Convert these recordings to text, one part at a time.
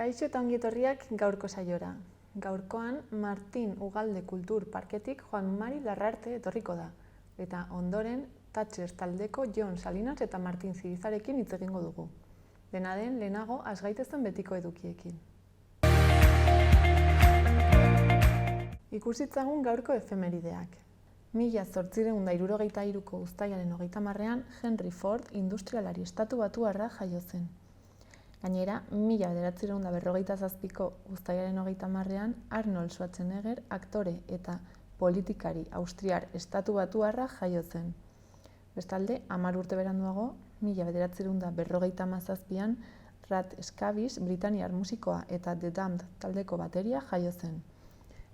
Kaixo eta ongi etorriak gaurko saiora. Gaurkoan Martin Ugalde Kultur Parketik Juan Mari Larrarte etorriko da. Eta ondoren Thatchers taldeko Jon Salinas eta Martin Zirizarekin hitz egingo dugu. Dena den, lehenago has gaitezen betiko edukiekin. Ikusitzagun gaurko efemerideak. 1873ko uztailaren 30ean Henry Ford industrialari estatu batuarra jaio zen. Gainera, 1947ko uztailaren 30ean Arnold Schwarzenegger aktore eta politikari austriar estatu batuarra jaio zen. Bestalde, 10 urte beranduago, 1957an Rat Scabies britaniar musikoa eta The Damned taldeko bateria jaio zen.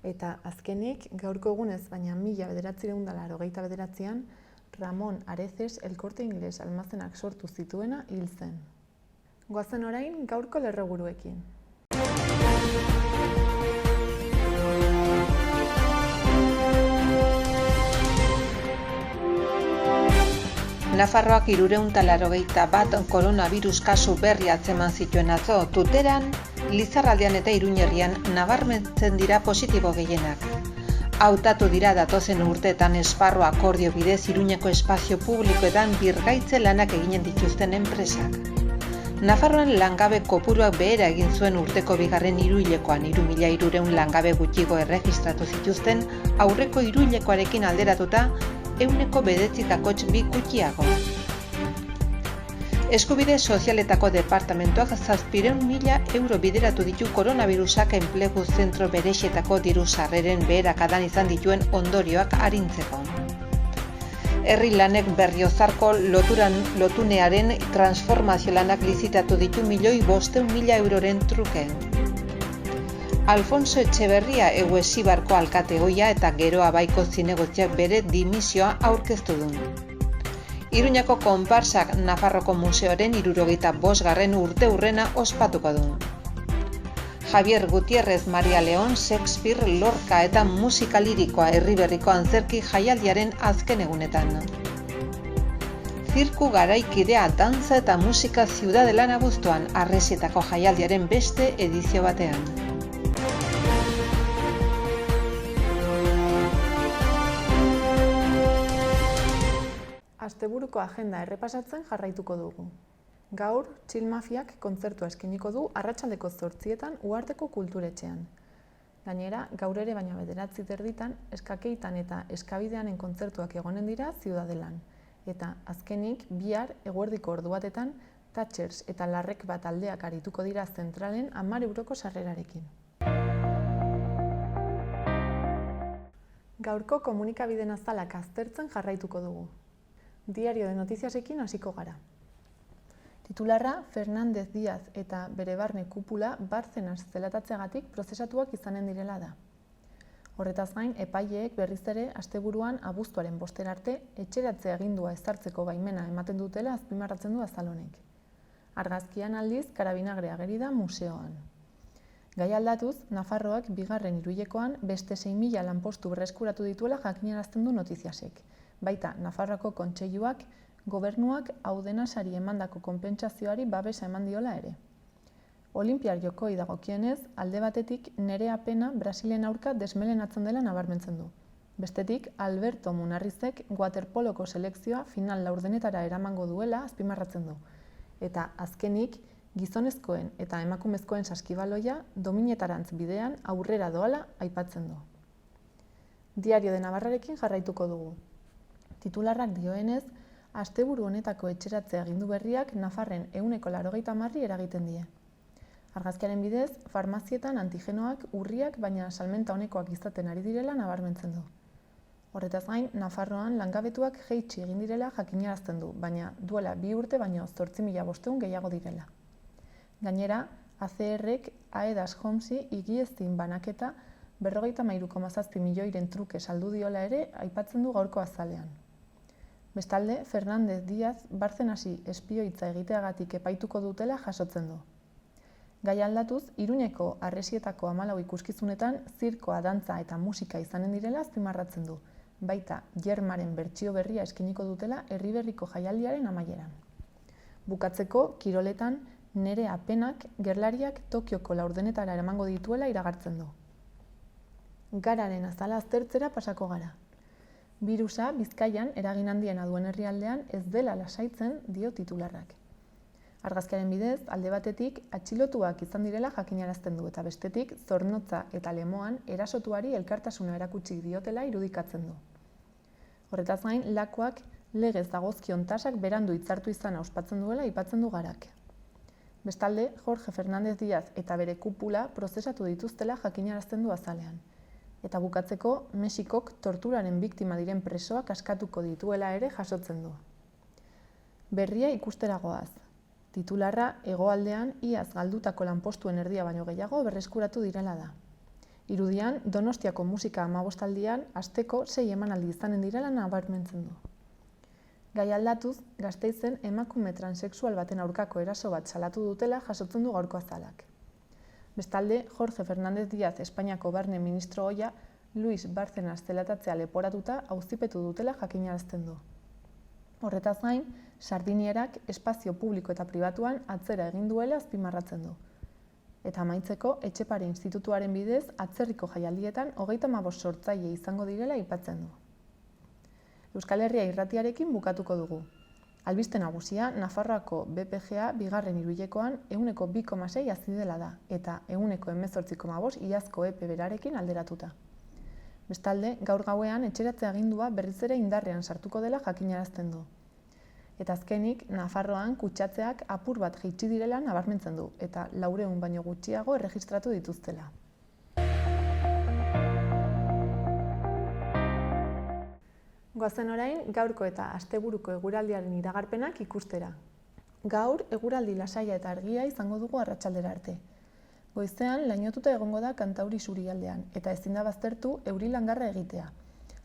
Eta azkenik, gaurko egunez baina 1989an Ramon Areces El Corte Inglés almazenak sortu zituena hil zen. Goazen orain gaurko lerroburuekin. Nafarroak 381 koronavirus kasu berri atzeman zituen atzo, Tuteran, Lizarraldean eta Iruñerrian nabarmentzen dira positibo gehienak. Hautatu dira datozen urteetan esparru akordio bidez Iruñeko espazio publikoetan birgaitze lanak eginen dituzten enpresak. Nafarroan langabe kopuruak behera egin zuen urteko bigarren hiruhilekoan 3.300 langabe gutxigo erregistratu zituzten aurreko hiruhilekoarekin alderatuta 9,2 gutxiago. Eskubide sozialetako departamentuak 700.000 euro bideratu ditu koronavirusak enplegu zentro berexetako diru sarreren beherakadan izan dituen ondorioak arintzeko. Herri lanek Berriozarko lotunearen transformazio lanak lizitatu ditu 1.500.000 euroren truke. Alfonso Etxeberria Eguesibarko alkate ohia eta Geroa Baiko zinegotziak bere dimisioa aurkeztu du. Iruñako konparsak Nafarroko Museoaren 75. urteurrena ospatuko du. Javier Gutiérrez Maria León, Shakespeare, Lorca eta musika lirikoa Erriberriko antzerki jaialdiaren azken egunetan. Zirku garaikidea dantza eta musika Ziudadelan abuztuan Arresietako jaialdiaren beste edizio batean. Asteburuko agenda errepasatzen jarraituko dugu. Gaur, Chill Mafiak kontzertua eskainiko du arratsaldeko 8etan Uharteko kulturetxean. Gainera, gaur ere baina 9:30 Eskakeitan eta Eskabideanen kontzertuak egonen dira Ziudadelan. Eta azkenik, bihar eguerdiko ordu batetan Thatchers eta Larrek bat aldeak arituko dira zentralen 10 euroko sarrerarekin. Gaurko komunikabideen azalak aztertzen jarraituko dugu. Diario de Notiziasekin hasiko gara. Titularra Fernández Díaz eta bere barne kupula Bárcenas zelatatzeagatik prozesatuak izanen direla da. Horretaz gain, epaileek berriz ere asteburuan abuztuaren 5 arte etxeratze agindua ezartzeko baimena ematen dutela azpimarratzen du azal honek. Argazkian aldiz karabinagre ageri da museoan. Gai aldatuz, Nafarroak bigarren hiruhilekoan beste 6.000 lanpostu berreskuratu dituela jakinarazten du Notiziasek. Baita, Nafarroako kontseiluak, gobernuak haudena sari emandako konpentsazioari babesa eman diola ere. Olinpiar jokoi dagokienez, alde batetik Nerea Pena Brasilen aurka desmelenatzen dela nabarmentzen du. Bestetik, Alberto Munarrizek waterpoloko selekzioa final laurdenetara eramango duela azpimarratzen du. Eta azkenik, gizonezkoen eta emakumezkoen saskibaloia dominetarantz bidean aurrera doala aipatzen du. Diario de Navarrarekin jarraituko dugu. Titularrak dioenez, asteburu honetako etxeratze agindu berriak Nafarren 80% eragiten die. Argazkiaren bidez, farmazietan antigenoak urriak baina salmenta honekoak izaten ari direla nabarmentzen du. Horretaz gain, Nafarroan langabetuak jaitsi egin direla jakinarazten du, baina duela 2 urte baino 8.500 gehiago direla. Gainera, ACR-ek Aedas Homesi igieztin banaketa 53,7 milioiren truke saldu diola ere aipatzen du gaurko azalean. Bestalde, Fernández Díaz Bárcenasi espioitza egiteagatik epaituko dutela jasotzen du. Gai aldatuz, Iruñeko Arresietako 14 ikuskizunetan zirkoa, dantza eta musika izanen direla azpimarratzen du. Baita, Jermaren bertsio berria eskainiko dutela Erriberriko jaialdiaren amaieran. Bukatzeko, kiroletan, Nerea Penak gerlariak Tokioko laurdenetara eramango dituela iragartzen du. Gararen azala aztertzera pasako gara. Birusa Bizkaian eragin handiena duen herrialdean ez dela lasaitzen dio titularrak. Argazkiaren bidez, alde batetik, atxilotuak izan direla jakinarazten du eta bestetik, Zornotza eta Lemoan erasotuari elkartasuna erakutsi diotela irudikatzen du. Horretaz gain, lakoak legez dagozkion tasak berandu hitzartu izana ospatzen duela aipatzen du Garak. Bestalde, Jorge Fernández Díaz eta bere kupula prozesatu dituztela jakinarazten du azalean. Eta bukatzeko, Mexikok torturaren biktima diren presoak askatuko dituela ere jasotzen du. Berria ikustera goaz. Titularra hegoaldean iaz galdutako lanpostuen erdia baino gehiago berreskuratu direla da. Irudian, Donostiako musika 15aldian asteko 6 emanaldi izanen direla nabarmentzen du. Gai aldatuz, Gasteizen emakume transexual baten aurkako eraso bat salatu dutela jasotzen du gaurko azalak. Bestalde, Jorge Fernández Díaz Espainiako barne ministro ohia Luis Bárcenas zelatatzea leporatuta auzipetu dutela jakinarazten du. Horretaz gain, Sardinierak espazio publiko eta pribatuan atzera egin duela azpimarratzen du. Eta amaitzeko, Etxepare Institutuaren bidez atzerriko jaialdietan 35 sortzaile izango direla aipatzen du. Euskal Herria irratiarekin bukatuko dugu. Albiste nagusia, Nafarroako BPGA bigarren hiruhilekoan 2,6 hazi dela da, eta 18,5 iazko epe berarekin alderatuta. Bestalde, gaur gauean etxeratze agindua berriz ere indarrean sartuko dela jakinarazten du. Eta azkenik, Nafarroan kutsatzeak apur bat jaitsi direla nabarmentzen du, eta 400 baino gutxiago erregistratu dituztela. Goazen orain, gaurko eta asteburuko eguraldiaren iragarpenak ikustera. Gaur, eguraldi lasaia eta argia izango dugu arratsaldera arte. Goizean, lainotuta egongo da Kantauri isurialdean, eta ezin da baztertu euri langarra egitea.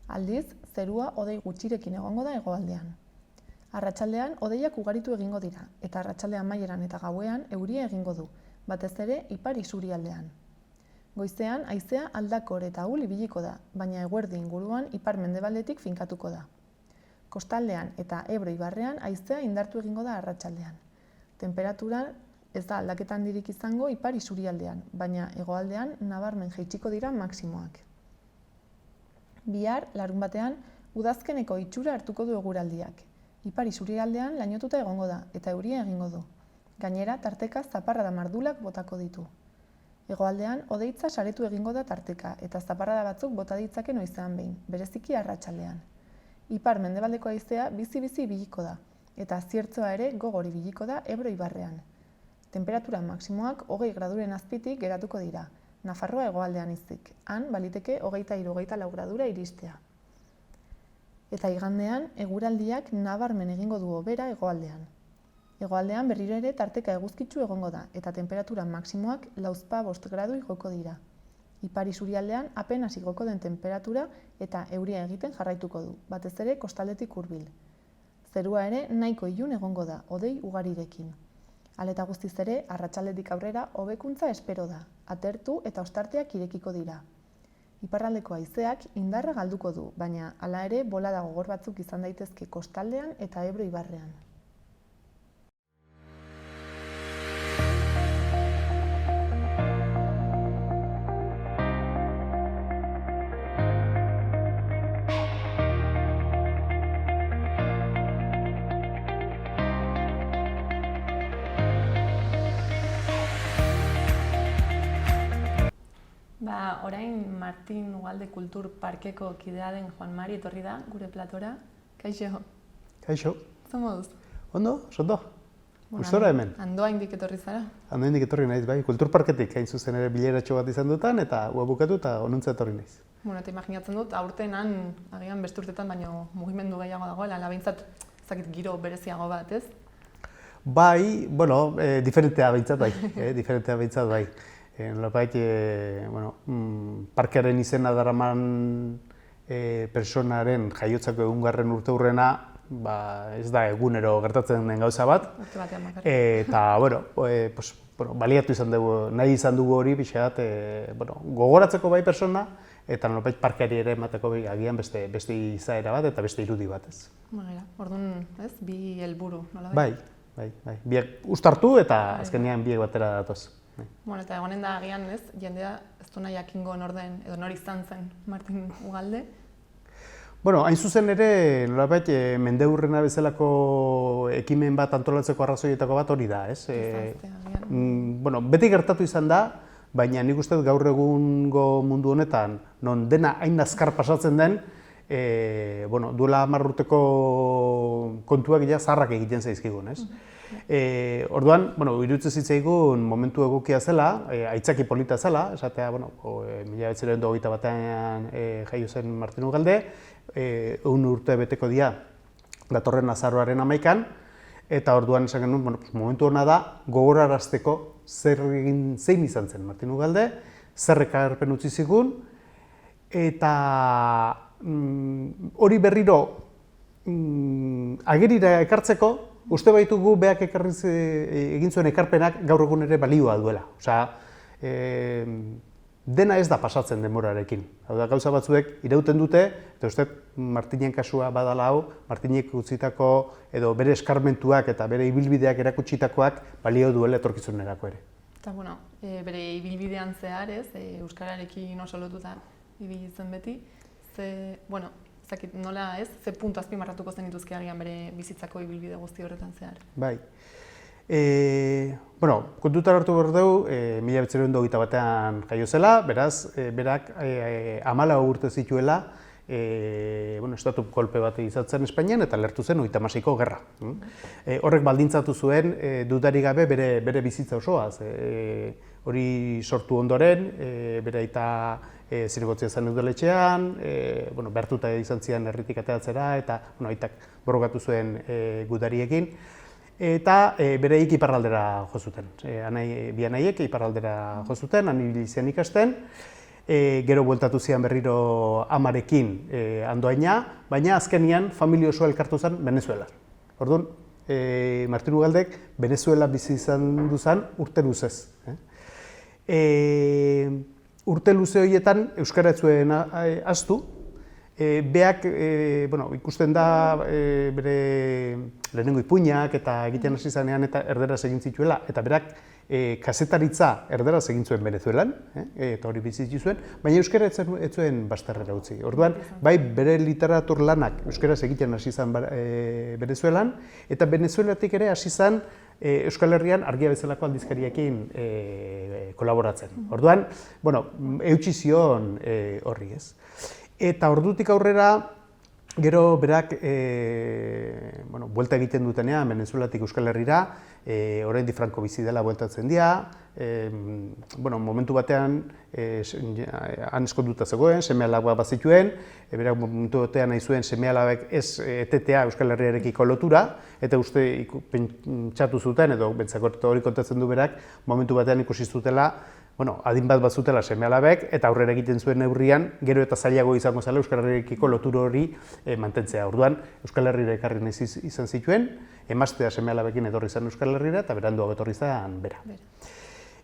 Aldiz, zerua hodei gutxirekin egongo da hegoaldean. Arratsaldean hodeiak ugaritu egingo dira, eta arratsalde amaieran eta gauean euria egingo du, batez ere ipar isurialdean. Goizean, haizea aldakor eta ahul ibiliko da, baina eguerdi inguruan ipar mendebaldetik finkatuko da. Kostaldean eta Ebro ibarrean haizea indartu egingo da arratsaldean. Temperatura ez da aldaketa handirik izango ipar isurialdean, baina hegoaldean nabarmen jaitsiko dira maximoak. Bihar, larunbatean, udazkeneko itxura hartuko du eguraldiak. Ipar isurialdean lainotuta egongo da eta euria egingo du. Gainera, tarteka zaparrada mardulak botako ditu. Hegoaldean, hodeitza saretu egingo da tarteka eta zaparrada batzuk bota ditzake noizean behin, bereziki arratsaldean. Ipar mendebaldeko haizea bizi-bizi ibiliko da, eta ziertzoa ere gogor ibiliko da Ebro ibarrean. Temperatura maximoak 20 graduren azpitik geratuko dira, Nafarroa hegoaldean izik, han baliteke 23-24 gradura iristea. Eta igandean, eguraldiak nabarmen egingo du hobera hegoaldean. Hegoaldean berriro ere tarteka eguzkitsu egongo da, eta temperatura maximoak 4-5 gradu igoko dira. Ipar isurialdean apenas igoko den temperatura eta euria egiten jarraituko du, batez ere kostaldetik hurbil. Zerua ere nahiko ilun egongo da, hodei ugarirekin. Hala eta guztiz ere, arratsaldetik aurrera hobekuntza espero da, atertu eta ostarteak irekiko dira. Iparraldeko haizeak indarra galduko du, baina hala ere bolada gogor batzuk izan daitezke kostaldean eta Ebro ibarrean. Orain Martin Ugalde Kultur Parkeko kidea den Juan Mari etorri da gure platora. Kaixo. Kaixo. Zer moduz? Ondo, sondo. Gustora hemen. Andoaindik etorri zara? Andoaindik etorri naiz, bai. Kultur Parketik hain zuzen ere bileratxo bat izan dutan eta bukatu eta onuntza etorri naiz. Eta imaginatzen dut, aurten agian beste urtetan baino mugimendu gehiago dagoela, labeintzat ezakit giro bereziago bat, ez? Bai, diferentea behintzat bai. Nolabait, parkearen izena daraman personaren jaiotzako egungarren urteurrena ez da egunero gertatzen den gauza bat. Urte batean bakarrik. Eta, baliatu izan dugu, nahi izan dugu hori pixkat, gogoratzeko bai persona, eta nolabait parkeari ere emateko agian beste izaera bat eta beste irudi bat, ez. Orduan, ez, bi helburu, nolabait? Bai, Biak uztartu eta azkenean biek batera datoz. Bueno, eta egonen da agian, ez, jendea ez du nahi jakingo norden, edo nor izan zen Martin Ugalde. Bueno, hain zuzen ere, nolabait, Mendeurrena bezalako ekimen bat antolatzeko arrazoietako bat hori da, ez? Bueno, beti gertatu izan da, baina nik uste gaur egungo mundu honetan, non dena hain azkar pasatzen den, bueno, duela 10 urteko kontuak zaharrak egiten zaizkigun, ez? Orduan, bueno, iruditzen zitzaigun momentu egokia zela, aitzaki polita zela, esatea, bueno, 1921 jaio zen Martin Ugalde, 100 urte beteko dira datorren azaroaren 11an, eta orduan esan genuen, bueno, momentu hona da, gogorarazteko zein izan zen Martin Ugalde, zer ekarpen utzi zigun, eta hori berriro agerira ekartzeko, uste baitugu beak egin zuen ekarpenak gaur egun ere balioa duela. Osea, dena ez da pasatzen denborarekin. Hau da, gauza batzuek irauten dute, eta uste Martinen kasua badala hau, Martinek utzitako edo bere eskarmentuak eta bere ibilbideak erakutsitakoak balio duela etorkizunerako ere. Eta, bueno, bere ibilbidean zehar, ez, euskararekin oso lotuta ibilitzen beti, bueno, zakit, nola ez, ze puntu azpimarratuko zenituzke agian bere bizitzako ibilbide guzti horretan zehar? Bai. Bueno, kontutan hartu behar dugu, 1921 jaio zela, beraz, berak 14 urte zituela, estatu kolpe bat izatzen Espainian eta lertu zen 36ko gerra. Horrek baldintzatu zuen, dudarik gabe bere bizitza osoaz. Hori sortu ondoren, bere aita zinegotzia zen udaletxean, behartuta izan ziren herritik ateratzera eta aitak borrokatu zuen gudariekin. Eta bereik iparraldera jo zuten. Bi anaiek iparraldera jo zuten, han ibili ziren ikasten. Gero bueltatu ziren berriro amarekin Andoaina, baina azkenian familia osoa elkartu zen Venezuelan. Orduan, Martin Ugaldek Venezuela bizi izan duzan urte luzez. Urte luze horietan euskara ez zuen ahaztu. Beak, ikusten da bere lehenengo ipuinak eta egiten hasi zanean eta erderaz egin zituela, eta berak kazetaritza erderaz egin zuen Venezuelan, eta hori bizitu zuen, baina euskara ez zuen bazterrera utzi. Orduan, bai bere literatur lanak euskaraz egiten hasi zen Venezuelan, eta Venezuelatik ere hasi zen Euskal Herrian Argia bezalako aldizkariekin kolaboratzen. Orduan, eutsi zion horri ez. Eta ordutik aurrera, gero berak buelta egiten dutenean Venezuelatik Euskal Herrira, oraindik Franco bizi dela bueltatzen dira, momentu batean han eskonduta zegoen, seme-alabak bazituen, berak momentu batean nahi zuen seme-alabek ez etetea Euskal Herriarekiko lotura, eta uste pentsatu zuten, edo bentsakort hori kontatzen du berak, momentu batean ikusi zutela, adin bat bazutela seme-alabek, eta aurrera egiten zuen neurrian, gero eta zailago izango zela Euskal Herriarekiko lotura hori mantentzea. Orduan, Euskal Herrira ekarri nahi izan zituen, emaztea seme-alabekin etorri zen Euskal Herrira, eta beranduago etorri zen bera.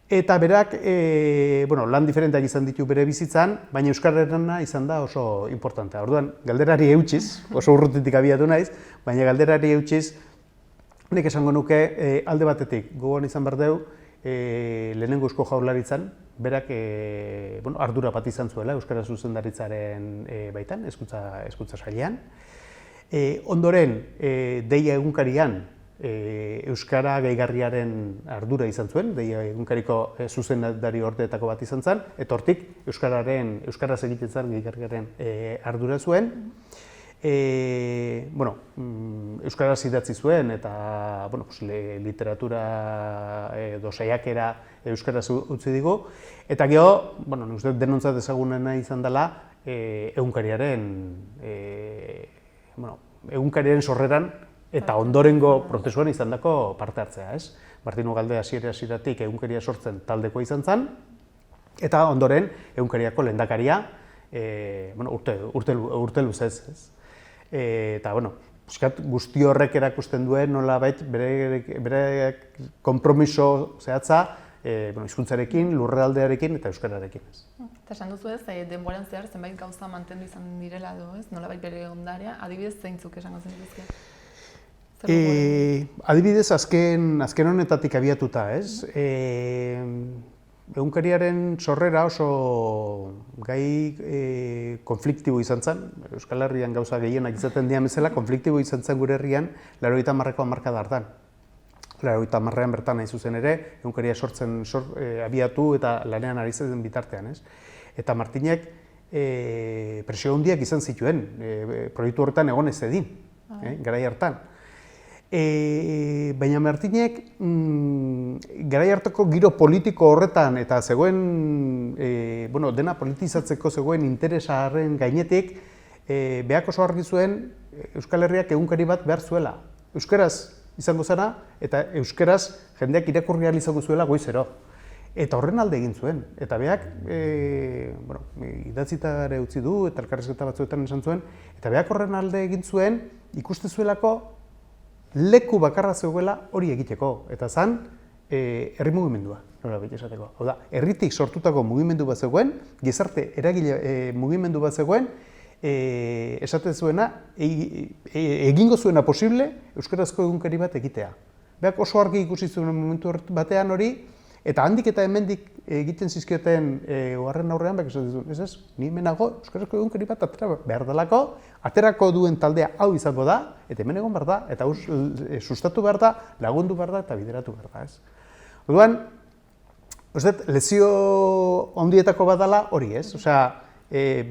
Eta berak, lan diferenteak izan ditu bere bizitzan, baina euskararena izan da oso importantea. Orduan, galderari eutxiz, oso urrutitik abiatu naiz, baina galderari eutxiz, nik esango nuke alde batetik, gogoan izan behar dugu, lehenengo Eusko Jaurlaritzan, berak ardura bat izan zuela Euskara zuzendaritzaren baitan, hezkuntza sailean. Ondoren, Deia egunkarian Euskara gehigarriaren ardura izan zuen, Deia egunkariko zuzendari ordeetako bat izan zen, eta hortik Euskaraz egiten zen gehigarriaren ardura zuen. Euskaraz idatzi zuen eta literatura edo saiakera euskaraz utzi digu. Eta gero, nik uste denontzat ezagunena izan dela egunkariaren sorreran eta ondorengo prozesuan izan dako parte hartzea. Martin Ugalde hasieratik egunkaria sortzen taldekoa izan zen, eta ondoren egunkariako lehendakaria urte luzez. Eta, guzti horrek erakusten duen nolabait bere konpromiso zehatza hizkuntzarekin, lurraldearekin eta euskararekin. Eta esan duzu ez, denboran zehar zenbait gauza mantendu izan direla edo ez, nolabait bere ondarea, adibidez zeintzuk esango zenituzke? Adibidez, azken honetatik abiatuta, ez? Egunkariaren sorrera oso gai konfliktibo izan zen, Euskal Herrian gauza gehienak izaten dian bezala, konfliktibo izan zen gure herrian 80ko hamarkada hartan. 80an bertan nahi zuzen ere, egunkaria abiatu eta lanean ari zen bitartean, ez? Eta Martinek presio handiak izan zituen, proiektu horretan egon ez edin, garai hartan. Baina Martinek garai hartako giro politiko horretan eta zegoen, dena politizatzeko zegoen interesaren gainetik, behak oso argi zuen Euskal Herriak egunkari bat behar zuela. Euskaraz izango zara eta euskaraz jendeak irakurri ahal izango zuela goizero. Eta horren alde egin zuen. Eta behak, idatzita ere utzi du eta elkarrizketa batzuetan esan zuen, eta behak horren alde egin zuen ikuste zuelako leku bakarra zegoela hori egiteko, eta zan herri mugimendua, nola bete esateko. Hau da, herritik sortutako mugimendu bat zegoen, gizarte eragile mugimendu bat zegoen, esate zuena, egingo zuena posible euskarazko egunkari bat egitea. Beak oso argi ikusi zuen momentu batean hori, eta handik eta hemendik egiten zizkioten oharren aurrean, beak esaten zuen, ez, ni hemenago euskarazko egunkari bat atera behar delako, aterako duen taldea hau izango da, eta hemen egon behar da, eta sustatu behar da, lagundu behar da, eta bideratu behar da, ez. Orduan, lezio handietako bat dela hori, ez? Osea,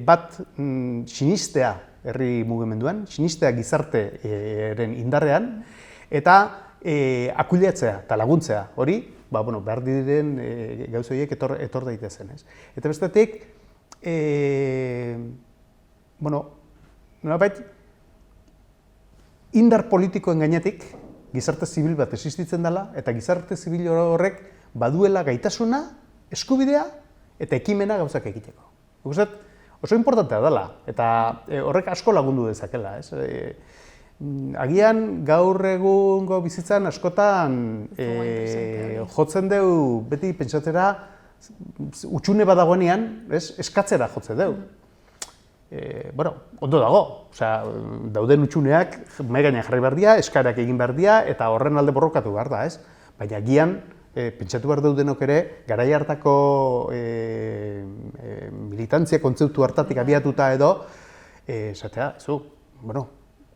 bat sinistea herri mugimenduan, sinistea gizartearen indarrean, eta akuilatzea eta laguntzea hori, behar diren gauza horiek etor daitezen, ez? Eta bestetik, nolabait, indar politikoen gainetik gizarte zibil bat existitzen dela, eta gizarte zibil horrek baduela gaitasuna, eskubidea eta ekimena gauzak egiteko. Guztat, oso importantea dela, eta horrek asko lagundu dezakela, ez? Agian gaur egungo bizitzan askotan jotzen dugu beti pentsatzera utxune badagoenean, eskatzera jotzen dugu. Ondo dago, dauden utxuneak mahai gainean jarri behar dira, eskarak egin behar dira eta horren alde borrokatu behar da, ez? Baina agian pentsatu behar daudenok ere, garai hartako militantzia kontzeptu hartatik abiatuta edo, esatea,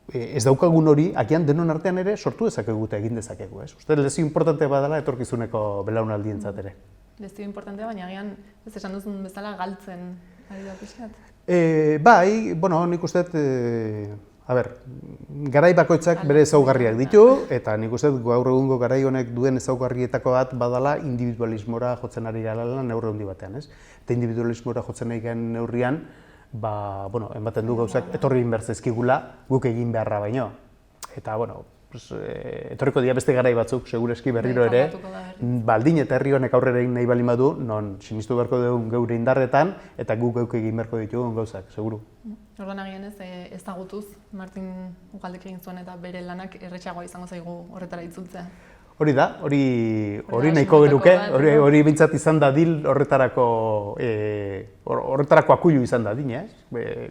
ez daukagun hori, agian denon artean ere sortu dezakegu eta egin dezakegu, ez? Uste, lezio importante badala etorkizuneko belaunaldientzat ere. Lezio importante, baina agian, ez esan duzun bezala galtzen ari da pixkat? Bai, nik uste, garai bakoitzak bere ezaugarriak ditu, eta nik uste gaur egungo garai honek duen ezaugarrietako bat badala individualismora jotzen ari garela neurri handi batean, ez? Eta individualismora jotzen ari garen neurrian, ematen du gauzak etorri egin behar zaizkigula guk egin beharra baino. Eta, etorriko dira beste garai batzuk, segureski berriro ere, baldin eta herri honek aurrera egin nahi baldin badu, non sinistu beharko dugun geure indarretan, eta guk geuk egin beharko ditugun gauzak, seguru. Orduan agian ezagutuz, Martin Ugaldek egin zuen eta bere lanak erretxagoa izango zaigu horretara itzultzea. Hori da, hori nahiko genuke, hori bintzat izan da dil horretarako akuilu izan da dine,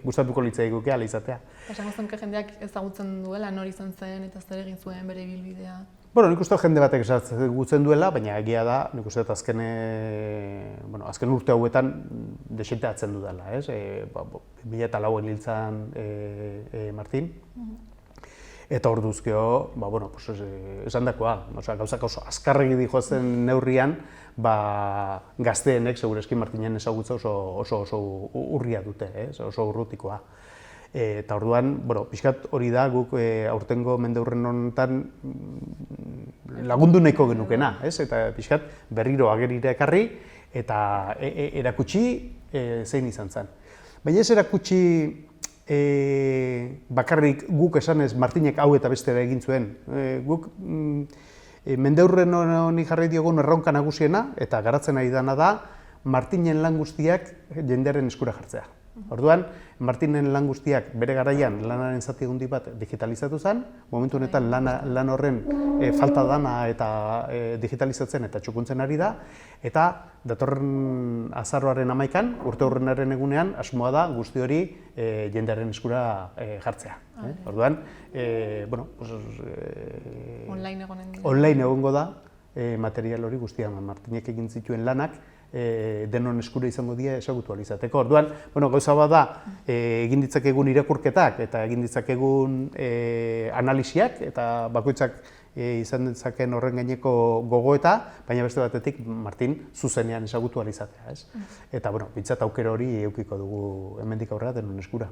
gustatuko litzai guke ala izatea. Esango zenke jendeak ezagutzen duela, nori izan zen eta zer egin zuen bere ibilbidea? Nik uste jende batek ezagutzen duela, baina egia da, nik uste azken urte hauetan desenteatzen dudala, ez? 2004 hiltzan Martin. Eta hor duzkeo, esan dakoa, gauzak oso azkarregi dihoazen neurrian, gazteenek, segureski Martinen ezagutza oso urria dute, oso urrutikoa. Eta orduan, pixkat hori da guk aurtengo mendeurren honetan lagundu nahiko genukena, eta pixkat berriro agerira ekarri eta erakutsi zein izan zen. Baina ez erakutsi bakarrik guk esanez Martinek hau eta bestera egin zuen. Guk mendeurren honi jarri diogun erronka nagusiena eta garatzen ari dana da Martinen lan guztiak jendearen eskura jartzea. Orduan, Martinen lan guztiak bere garaian lanaren zati handi bat digitalizatu zen, momentu honetan lan horren falta dana eta digitalizatzen eta txukuntzen ari da, eta datorren azaroaren 11an, urte hurrenaren egunean, asmoa da guzti hori jendearen eskura jartzea. Orduan, online egongo da material hori guztia, Martinek egin zituen lanak, denon eskura izango dira ezagutu ahal izateko. Orduan, gauza bat da, egin ditzakegun irakurketak eta egin ditzakegun analisiak eta bakoitzak izan ditzaken horren gaineko gogoeta, baina beste batetik Martin zuzenean ezagutu ahal izatea. Eta, bintzat aukera hori edukiko dugu hemendik aurrera denon eskura.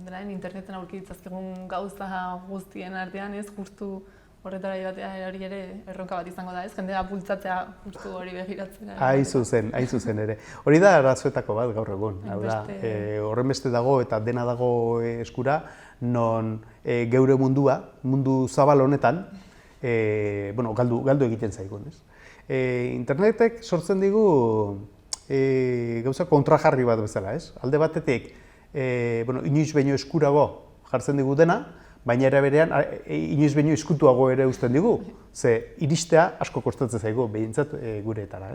Delaen, interneten aurki ditzazkegun gauza guztien artean, justu horretara hori ere erronka bat izango da, jendea bultzatzea justu hori begiratzea. Hain zuzen ere. Hori da arazoetako bat gaur egun. Horren beste dago eta dena dago eskura, non geure mundu zabal honetan, galdu egiten zaigun. Internetek sortzen digu gauza kontrajarri bat bezala. Alde batetik, inoiz baino eskurago jartzen digu dena, baina ere berean, inoiz baino ezkutuago ere uzten digu, ze iristea asko kostatzen zaigu, behintzat gureetara.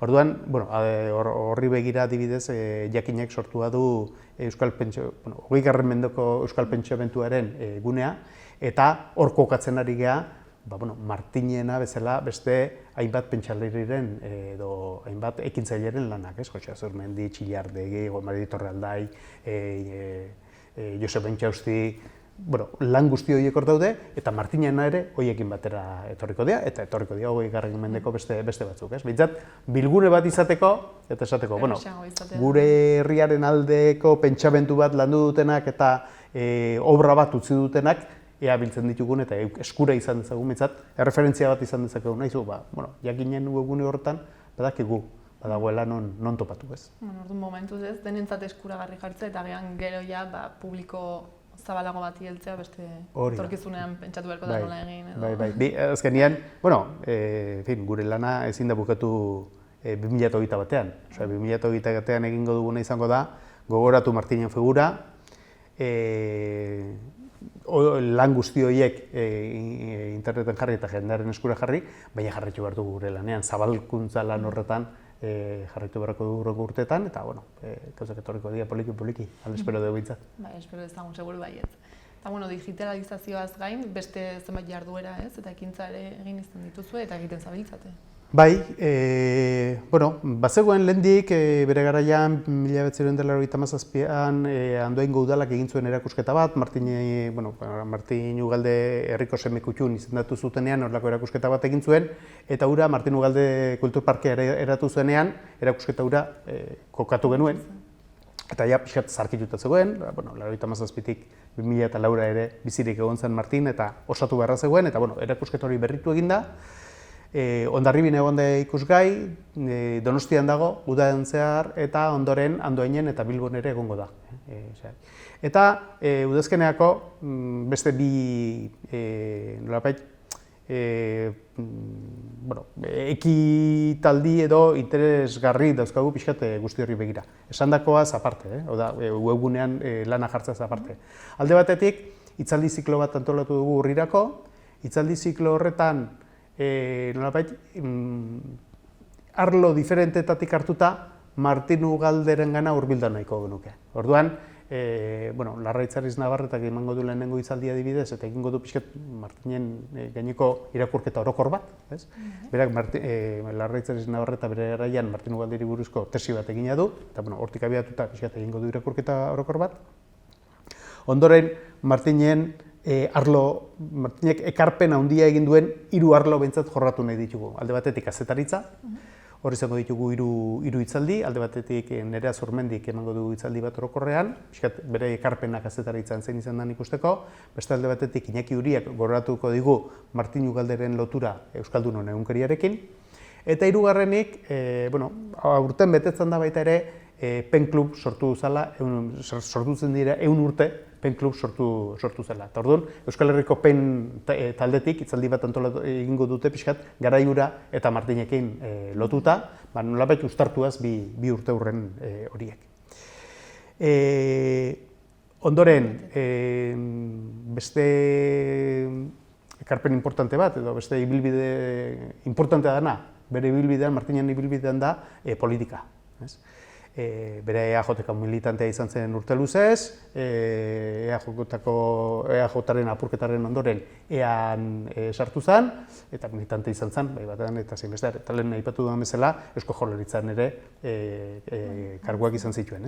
Orduan, horri begira adibidez, Jakinek sortua du 20. mendeko Euskal Pentsamentuaren gunea, eta hor kokatzen ari geha, Martinena bezala beste hainbat pentsalariren edo hainbat ekintzaileren lanak, Jose Azurmendi, Txillardegi, Mari Torrealdai, Josep Bentxausti, lan guzti horiek hor daude, eta Martinena ere horiekin batera etorriko dira, eta etorriko dira 20. mendeko beste batzuk. Bintzat, bilgune bat izateko, eta esateko, gure herriaren aldeko pentsamentu bat landu dutenak eta obra bat utzi dutenak, ea biltzen ditugun eta eskura izan dezagun, bintzat, erreferentzia bat izan dezagun, nahizu, Jakinen webgune horretan, badakigu, badagoela non topatu ez. Orduan momentuz ez, denentzat eskuragarri jartzea, eta gero ja publiko zabalago bat heltzea beste etorkizunean pentsatu beharko da nola egin edo. Azkenean, gure lana ezin da bukatu 2021 batean. 2021 batean egingo duguna izango da, gogoratu Martinen figura, lan guzti horiek interneten jarri eta jendearen eskura jarri, baina jarraitu behar dugu gure lanean, zabalkuntza lan horretan jarraitu beharko dugu urteetan, eta, gauzak etorriko dira poliki, espero dugu bintzat. Espero ezagun, seguru baiet. Eta, digitalizazioaz gain, beste zenbait jarduera ez, eta ekintza ere egin izan dituzue eta egiten zabiltzate. Bai, bazegoen lehendik, bere garaian, 1987an, Andoaingo udalak egin zuen erakusketa bat, Martin Ugalde herriko semikutxun izendatu zutenean, horrelako erakusketa bat egin zuen, eta hura Martin Ugalde Kulturparkea eratu zuenean, erakusketa hura kokatu genuen, eta ja pixkat zarkituta zegoen, 1987tik 2004 ere bizirik egon zen Martin, eta osatu beharra zegoen, eta erakusketa hori berritu eginda, Hondarribin egonda ikusgai, Donostian dago, udan zehar, eta ondoren Andoainen eta Bilbon ere egongo da. Eta udazkeneako beste bi ekitaldi edo interesgarri dauzkagu pixkat guzti horri begira. Esandakoaz aparte, webgunean lana jartzeaz aparte. Alde batetik, hitzaldi ziklo bat antolatu dugu urrirako, hitzaldi ziklo horretan arlo diferentetatik hartuta Martin Ugalderen gana hurbildu nahiko genuke. Orduan, Larraitzariz Nabarretak emango du lehenengo hitzaldia adibidez, eta egingo du pixkat Martinen gaineko irakurketa orokor bat. Berak, Larraitzariz Nabarreta bere garaian Martin Ugalderi buruzko tesi bat egina du, eta hortik abiatuta pixkat egingo du irakurketa orokor bat. Ondoren, Martinek ekarpen handia egin duen 3 arlo behintzat jorratu nahi ditugu. Alde batetik kazetaritza, hor izango ditugu 3 hitzaldi, alde batetik Nerea Zurmendik emango du hitzaldi bat orokorrean, bere ekarpena kazetaritzan zein izan den ikusteko, beste alde batetik Iñaki Uriak gogoratuko digu Martin Ugalderen lotura Euskaldunon egunkariarekin, eta hirugarrenik, aurten betetzen da baita ere, Pen Club sortu zen dira 100 urte Pen Club sortu zela. Eta orduan, Euskal Herriko Pen taldetik hitzaldi bat antolatu egingo dute pixkat garaiura eta Martinekin lotuta, nolabait uztartuaz bi urte hurren horiek. Ondoren, beste ekarpen importante bat, edo beste ibilbide importantea dana, bere ibilbidean, Martinen ibilbidean da politika. Bere EAJ-ko militantea izan zen urte luzez, EAJ-aren apurketaren ondoren EAN sartu zen, eta militante izan zen, bai batean eta zein bestean, eta lehen aipatu dudan bezala, Eusko Jaurlaritzan ere karguak izan zituen.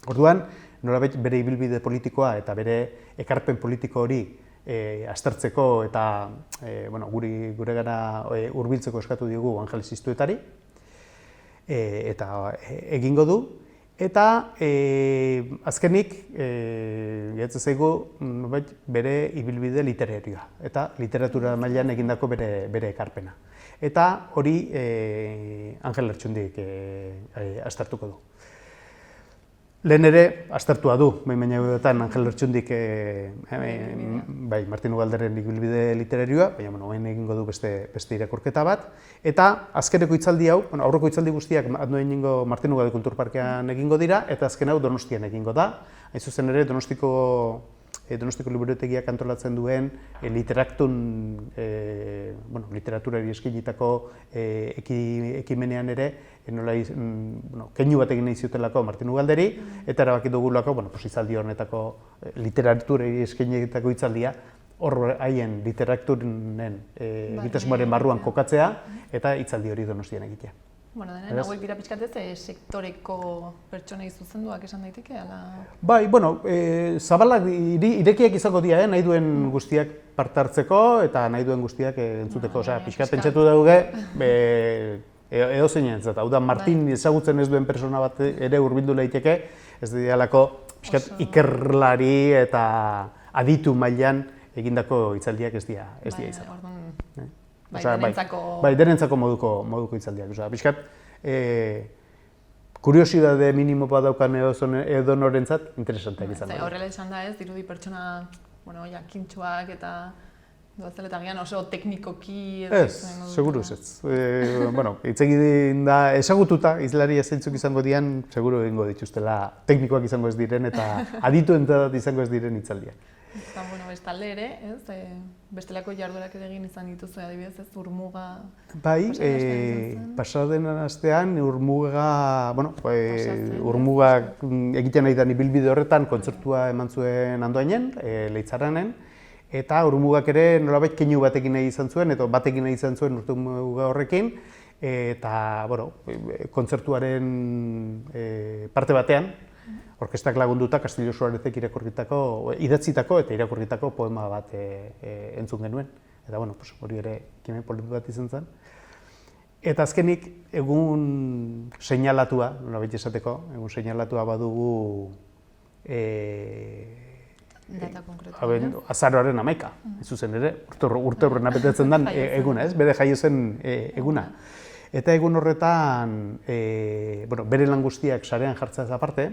Orduan, nolabait bere ibilbide politikoa eta bere ekarpen politiko hori aztertzeko eta guregana hurbiltzeko eskatu diogu Angeles Institutuari, eta egingo du, eta azkenik gehiatzen zaigu bere ibilbide literarioa eta literatura mailan egindako bere ekarpena. Eta hori Angel Lertxundik aztertuko du. Lehen ere, aztertua du, behin-behinetan Angel Lertxundik Martin Ugalderen ibilbide literarioa, baina orain egingo du beste irakurketa bat. Eta azkeneko hitzaldi hau, aurreko hitzaldi guztiak Martin Ugalde Kulturparkean egingo dira, eta azken hau Donostian egingo da. Hain zuzen ere, Donostiko Liburutegiak antolatzen duen literaturari eskinitako ekimenean ere keinu bat egin nahi ziotelako Martin Ugalderi, eta erabaki dugulako hitzaldi honetako literaturari eskinitako hitzaldia hor haien literaturen egitasmoaren barruan kokatzea eta hitzaldi hori Donostian egitea. Denen hauek dira pixkatez sektoreko pertsonei zuzenduak esan daiteke, ala? Bai, zabalak irekiak izango dira, nahi duen guztiak parte hartzeko eta nahi duen guztiak entzuteko. Pixkat pentsatu daude, edozein entzat. Hau da, Martin ezagutzen ez duen persona bat ere hurbildu daiteke, ez dialako pixkat ikerlari eta aditu mailan egindako hitzaldiak ez dira izan. Denentzako moduko hitzaldiak. Pixkat, kuriosidade minimo bat daukan edonorentzat interesanteak izan da. Horrela esan da ez, dirudi pertsona jakintsuak eta eta gian oso teknikoki... Ez, seguruz ez. Hitz egin da ezagututa, hizlari zeintzuk izango dian, seguru egingo dituztela teknikoak izango ez diren eta adituentzat izango ez diren hitzaldiak. Bestalde ere, bestelako jarduerak ere egin izan dituzu, adibidez ez, Urmuga... Bai, pasaden astean Urmugak egiten nahi den ibilbide horretan kontzertua eman zuen Andoainen, Leitzaranen, eta Urmugak ere nolabait keinu batekin nahi izan zuen, eta batekin nahi izan zuen Urmuga horrekin, eta kontzertuaren parte batean, orkestak lagunduta Castillo Suarezek idatzitako eta irakurritako poema bat entzun genuen. Eta hori ere ekimen politu bat izan zen. Eta azkenik egun seinalatua, nolabait esateko, egun seinalatua badugu data konkretua. Azaroaren 11, zuzen ere, urte horren apetatzen den eguna, bere jaio zen eguna. Eta egun horretan, bere lan guztiak sarean jartzeaz aparte,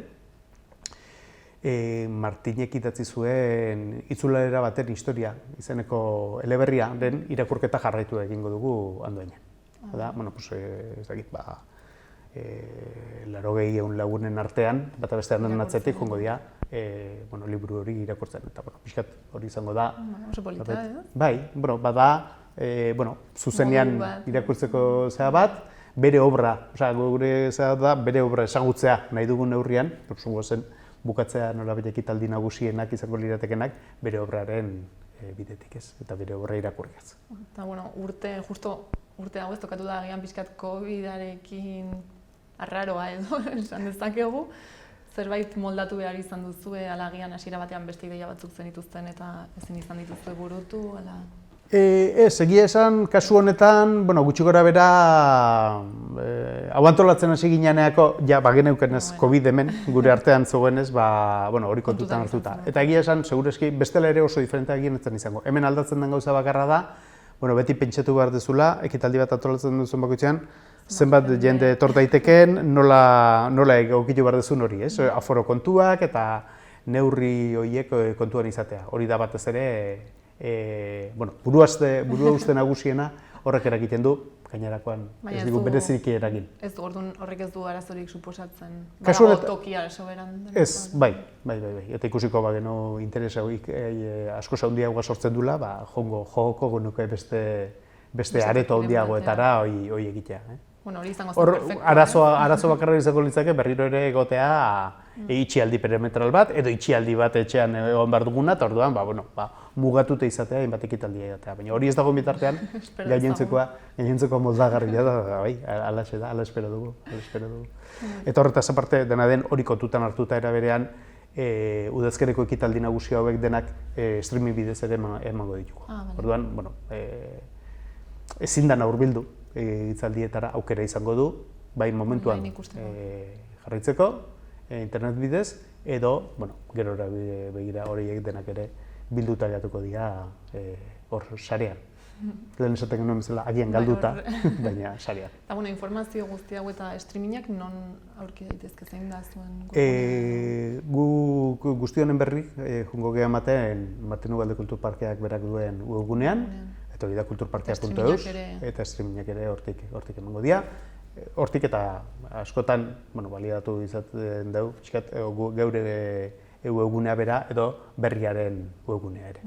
Martinek idatzi zuen Itzulera baten historia izeneko eleberriaren irakurketa jarraitu egingo dugu Andoainen. Ez dakit, 80 lagunen artean, bata bestearen atzetik joango dira liburu hori irakurtzen. Eta pixkat hori izango da. Oso polita, Bai, bada zuzenean irakurtzeko zea bat, bere obra, gure zea da, bere obra ezagutzea nahi dugun neurrian, zen bukatzea nolabait ekitaldi nagusienak izango liratekenak bere obraren bidetik ez, eta bere obra irakurriaz. Eta urte hau ez tokatu da agian pixkat COVID-arekin arraroa edo esan dezakegu, zerbait moldatu behar izan duzue, ala agian hasiera batean beste ideia batzuk zenituzten eta ezin izan dituzue burutu, ala? Ez, egia esan, kasu honetan, gutxi gora bera, hau antolatzen hasi gineaneako, bageneuken ez COVID hemen, gure artean zegoenez, hori kontutan hartuta. Eta egia esan, segurazki, bestela ere oso diferenteak ginetzen izango. Hemen aldatzen den gauza bakarra da, beti pentsatu behar dezula, ekitaldi bat antolatzen duzun bakoitzean, zenbat jende etor daitekeen, nola egokitu behar dezun hori, ez? Aforo kontuak eta neurri horiek kontuan izatea. Hori da batez ere, burua uste nagusiena horrek eragiten du, gainerakoan Baina ez ez digu du- berezik eragin. Ez du, orduan horrek ez du arazorik suposatzen. Kasu Badago honet- tokia soberan. Ez, bai. Eta ikusiko bageno interesa asko handiagoa sortzen dula, joko genuke beste areto handiagoetara hoi egitea. Bueno, hori izango zen Hor, perfektua. arazo bakarra izango litzake berriro ere egotea itxialdi perimetral bat, edo itxialdi bat etxean egon behar duguna, eta orduan, mugatuta izatea, hainbat ekitaldia egitea. Baina hori ez dago bitartean, gainentzekoa moldagarria da, bai, alaxe da, ala espero dugu. Eta horretaz aparte, dena den hori kontutan hartuta era berean, udazkeneko ekitaldi nagusi hauek denak streaming bidez ere emango ditugu. Orduan, ezin da hurbildu hitzaldietara aukera izango du, bai momentuan jarraitzeko, internet bidez, edo, gerora begira horiek denak ere bilduta geratuko dira hor sarean. Lehen esaten genuen bezala, agian galduta, baina sarean. Eta, informazio guzti hau eta streamingak non aurki daitezke zein da zuen? Gu guzti honen berri, jungo geha ematen Martin Ugalde Kulturparkeak berak duen webgunean, eta hori da kulturparkea.eus, eta streamingak ere hortik emango dira. Hortik eta askotan, baliatu izaten dugu, geure webgunea bera edo berriaren webgunea ere.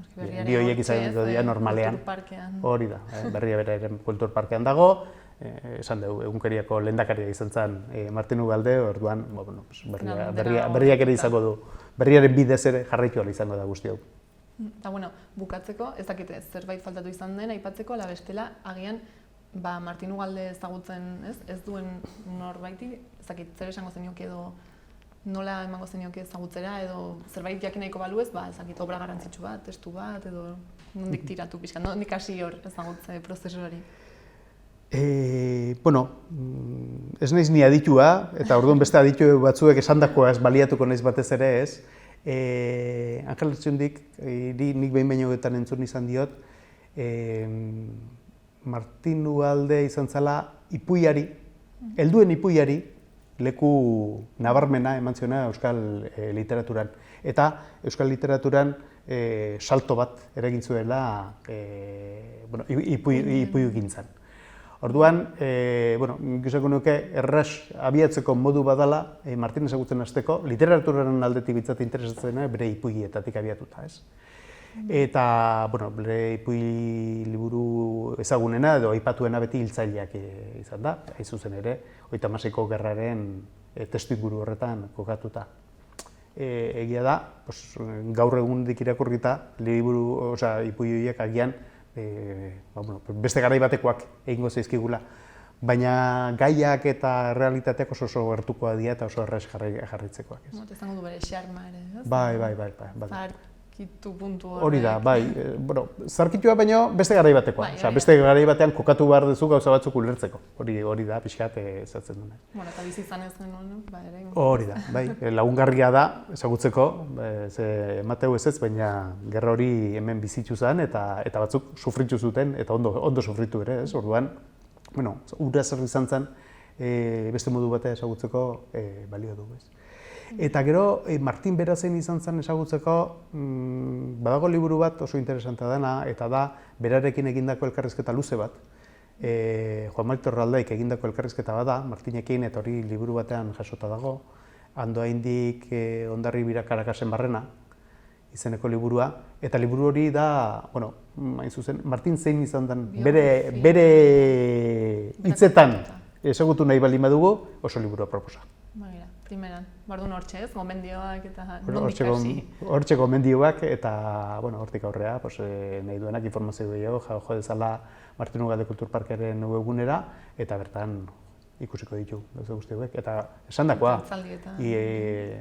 Bi horiek izango dira normalean. Hori da, berria bera ere kulturparkean dago. Esan dugu, egunkariako lehendakaria izan zen Martin Ugalde, orduan berriak ere izango du. Berriaren bidez ere jarraitu ahal izango da guzti hau. Eta, bukatzeko, ez dakite zerbait faltatu izan den, aipatzeko, ala bestela, agian, Martin Ugalde ezagutzen ez duen norbaiti, ez dakit zer esango zenioke edo nola emango zenioke ezagutzera, edo zerbait jakin nahiko balu ez dakit obra garrantzitsu bat, testu bat, edo nondik tiratu pixka, nondik hasi hor ezagutze prozesu hori? Ez naiz ni aditua, eta orduan beste aditu batzuek esandakoa ez baliatuko naiz batez ere ez. Angel Lertxundik, nik behin bainoetan entzun izan diot, Martin Ugalde izan zela ipuiari, helduen ipuiari, leku nabarmena eman ziona euskal literaturan. Eta euskal literaturan salto bat eragin zuela ipuiu gintzan. Orduan, gizako nuke erraz abiatzeko modu badala Martin ezagutzen hasteko, literaturaren aldetik bitzat interesatzen bere ipuietatik abiatuta, ez? Eta, bere ipui liburu ezagunena edo aipatuena beti hiltzaileak izan da, hain zuzen ere, 36ko gerraren testuinguru horretan kokatuta. Egia da, gaur egundik irakurrita, ipui horiek agian beste garai batekoak egingo zaizkigula, baina gaiak eta realitateak oso gertukoa dira eta oso erraz jarritzekoak. Ezango du bere xarma ere, ez? Bai. Zarkitu puntu horrek. Hori da, bai. Zarkitua baino beste garai batekoa. Beste garai batean kokatu behar duzu gauza batzuk ulertzeko. Hori da, pixkat ezatzen duna. Eta bizi izan ez genuen, ere. Hori da, bai. Lagungarria da ezagutzeko, emateu ez, baina gerra hori hemen bizitu zen eta batzuk sufritu zuten eta ondo sufritu ere, ez? Orduan, ura zer izan zen beste modu batea ezagutzeko balio du, ez? Eta gero, Martin bera zein izan zen ezagutzeko, badago liburu bat oso interesanta dena, eta da, berarekin egindako elkarrizketa luze bat. Juan Mari Torraldaik egindako elkarrizketa bada, Martinekin, eta hori liburu batean jasota dago. Andoaindik Hondarribira Karakasen barrena, izeneko liburua. Eta liburu hori da, hain zuzen, Martin zein izan den bere hitzetan ezagutu nahi baldin badugu, oso liburua proposa. Primeran, bardun hortxe ez, gomendioak eta nondik hasi. Hortxe gomendioak eta hortik aurrea, nahi duenak informazio gehiago jo dezala Martin Ugalde Kulturparkearen webgunera eta bertan ikusiko ditu gauza guzti hauek. Eta esandakoa,